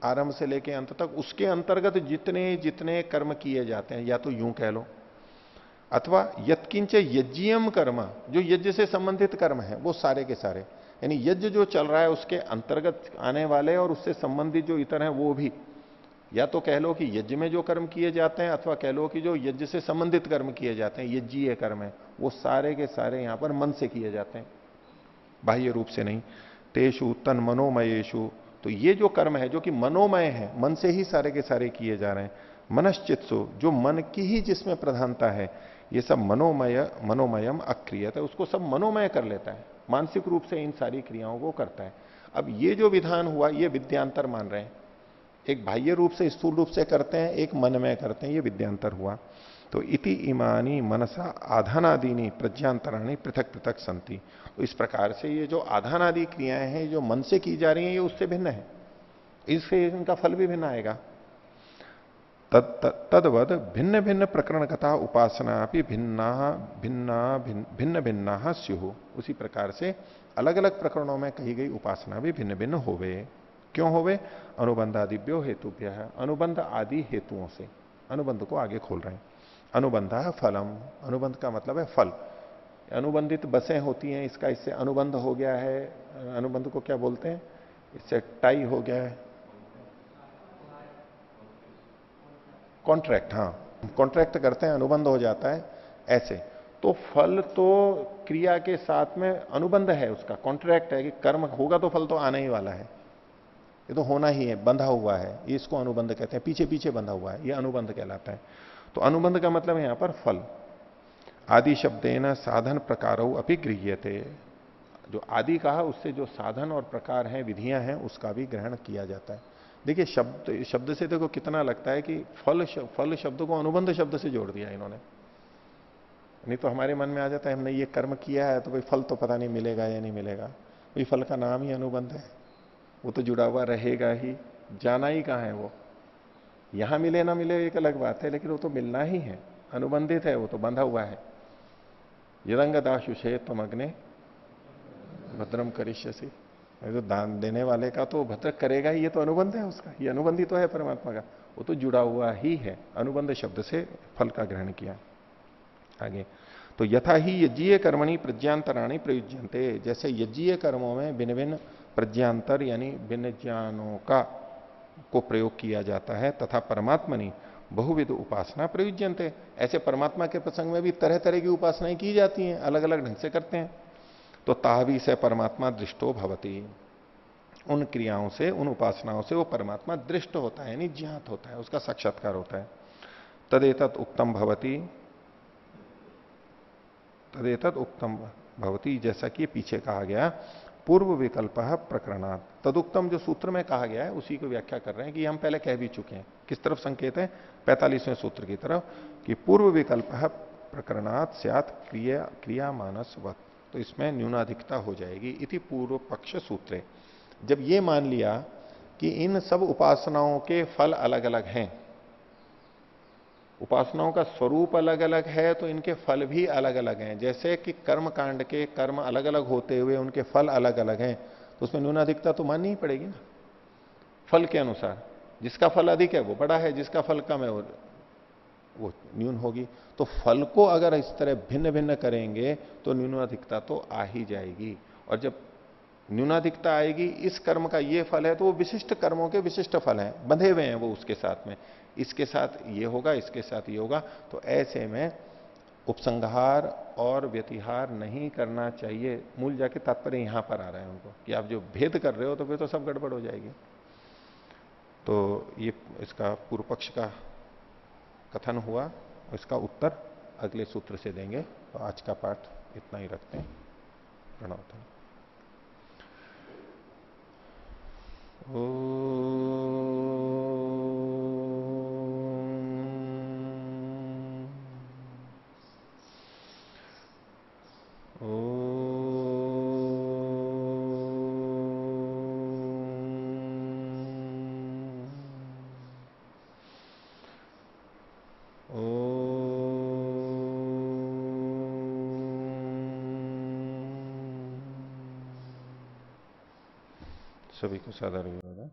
आरंभ से लेकर अंत तक, उसके अंतर्गत जितने जितने कर्म किए जाते हैं, या तो यूं कह लो, अथवा यत्किंच यज्ञीयम कर्म, जो यज्ञ से संबंधित कर्म है वो सारे के सारे, यानी यज्ञ जो चल रहा है उसके अंतर्गत आने वाले और उससे संबंधित जो इतर हैं वो भी, या तो कह लो कि यज्ञ में जो कर्म किए जाते हैं, अथवा कह लो कि जो यज्ञ से संबंधित कर्म किए जाते हैं, यज्ञीय कर्म है, वो सारे के सारे यहां पर मन से किए जाते हैं, बाह्य रूप से नहीं। तेषु तन मनोमयेषु, तो ये जो कर्म है जो कि मनोमय है, मन से ही सारे के सारे किए जा रहे हैं। मनश्चित्सु, जो मन की ही जिसमें प्रधानता है, ये सब मनोमयम अक्रियत है, उसको सब मनोमय कर लेता है, मानसिक रूप से इन सारी क्रियाओं को करता है। अब ये जो विधान हुआ, ये विद्यांतर मान रहे हैं। एक बाह्य रूप से स्थूल रूप से करते हैं, एक मन में करते हैं, ये विद्यांतर हुआ। तो इति इमानी मनसा आधानादीनी प्रज्ञांतराणी पृथक पृथक संति, तो इस प्रकार से ये जो आधानादि क्रियाएं हैं जो मन से की जा रही हैं, ये उससे भिन्न है, इससे इनका फल भी भिन्न आएगा। तदवद भिन्न भिन्न प्रकरण कथा उपासना भी भिन्न भिन्ना स्युः, उसी प्रकार से अलग अलग प्रकरणों में कही गई उपासना भी भिन्न भिन्न होवे। क्यों होवे? अनुबंधादिभ्यो हेतुभ्य है, अनुबंध आदि हेतुओं से। अनुबंध को आगे खोल रहे हैं। अनुबंध फलम, अनुबंध का मतलब है फल। अनुबंधित बसें होती हैं, इसका इससे अनुबंध हो गया है। अनुबंध को क्या बोलते हैं? इससे टाई हो गया है, कॉन्ट्रैक्ट। हाँ, कॉन्ट्रैक्ट करते हैं, अनुबंध हो जाता है ऐसे। तो फल तो क्रिया के साथ में अनुबंध है, उसका कॉन्ट्रैक्ट है कि कर्म होगा तो फल तो आने ही वाला है, ये तो होना ही है, बंधा हुआ है, ये इसको अनुबंध कहते हैं, पीछे पीछे बंधा हुआ है, ये अनुबंध कहलाता है। तो अनुबंध का मतलब है यहां पर फल। आदि शब्देन साधन प्रकारों अपि गृह्यते, जो आदि कहा उससे जो साधन और प्रकार हैं, विधियां हैं, उसका भी ग्रहण किया जाता है। देखिए शब्द से देखो कितना लगता है कि फल शब्द को अनुबंध शब्द से जोड़ दिया इन्होंने। नहीं तो हमारे मन में आ जाता है हमने ये कर्म किया है तो कोई फल तो पता नहीं मिलेगा या नहीं मिलेगा, कोई फल का नाम ही अनुबंध है, वो तो जुड़ा हुआ रहेगा ही, जाना ही कहां है वो। यहां मिले ना मिले एक अलग बात है, लेकिन वो तो मिलना ही है, अनुबंधित है, वो तो बंधा हुआ है। यदंग दाशुषे तम अग्ने भद्रम करिष्यसि, तो दान देने वाले का तो भद्र करेगा ही, ये तो अनुबंध है उसका, ये अनुबंधी तो है परमात्मा का, वो तो जुड़ा हुआ ही है। अनुबंध शब्द से फल का ग्रहण किया। आगे तो यथा ही यज्ञीय कर्मणि प्रज्ञांतराणि प्रयुज्यन्ते, जैसे यज्ञीय कर्मों में भिन्न भिन्न प्रज्ञांतर यानी भिन्न ज्ञानों का को प्रयोग किया जाता है, तथा परमात्मनि बहुविध उपासना प्रयुज्यन्ते, ऐसे परमात्मा के प्रसंग में भी तरह तरह की उपासनाएं की जाती हैं, अलग अलग ढंग से करते हैं। तो ताहवी से परमात्मा दृष्टो भवति, उन क्रियाओं से, उन उपासनाओं से वो परमात्मा दृष्ट होता है, यानी ज्ञात होता है, उसका साक्षात्कार होता है। तदेतत् उक्तम भवति, तदेतत् उक्तम भवति, जैसा कि पीछे कहा गया, पूर्व विकल्प प्रकरणात्। तदुक्तम जो सूत्र में कहा गया है उसी को व्याख्या कर रहे हैं कि हम पहले कह भी चुके हैं। किस तरफ संकेत है? 45वें सूत्र की तरफ, कि पूर्व विकल्प प्रकरणात् स्यात् क्रिया मानसवत्, तो इसमें न्यूनाधिकता हो जाएगी। इति पूर्व पक्ष सूत्रे, जब ये मान लिया कि इन सब उपासनाओं के फल अलग अलग हैं, उपासनाओं का स्वरूप अलग अलग है तो इनके फल भी अलग अलग हैं। जैसे कि कर्म कांड के कर्म अलग अलग होते हुए उनके फल अलग अलग हैं, तो उसमें न्यूनाधिकता तो माननी ही पड़ेगी ना। फल के अनुसार जिसका फल अधिक है वो बड़ा है, जिसका फल कम है वो न्यून होगी। तो फल को अगर इस तरह भिन्न भिन्न करेंगे तो न्यूनाधिकता तो आ ही जाएगी। और जब न्यूनाधिकता आएगी, इस कर्म का ये फल है तो वो विशिष्ट कर्मों के विशिष्ट फल हैं, बंधे हुए हैं वो उसके साथ में, इसके साथ ये होगा, इसके साथ ये होगा। तो ऐसे में उपसंहार और व्यतिहार नहीं करना चाहिए। मूल जाके तात्पर्य यहां पर आ रहा है उनको कि आप जो भेद कर रहे हो तो फिर तो सब गड़बड़ हो जाएगी। तो ये इसका पूर्व पक्ष का कथन हुआ, इसका उत्तर अगले सूत्र से देंगे। तो आज का पाठ इतना ही रखते हैं। प्रणव। सभी को सादर विरोध है।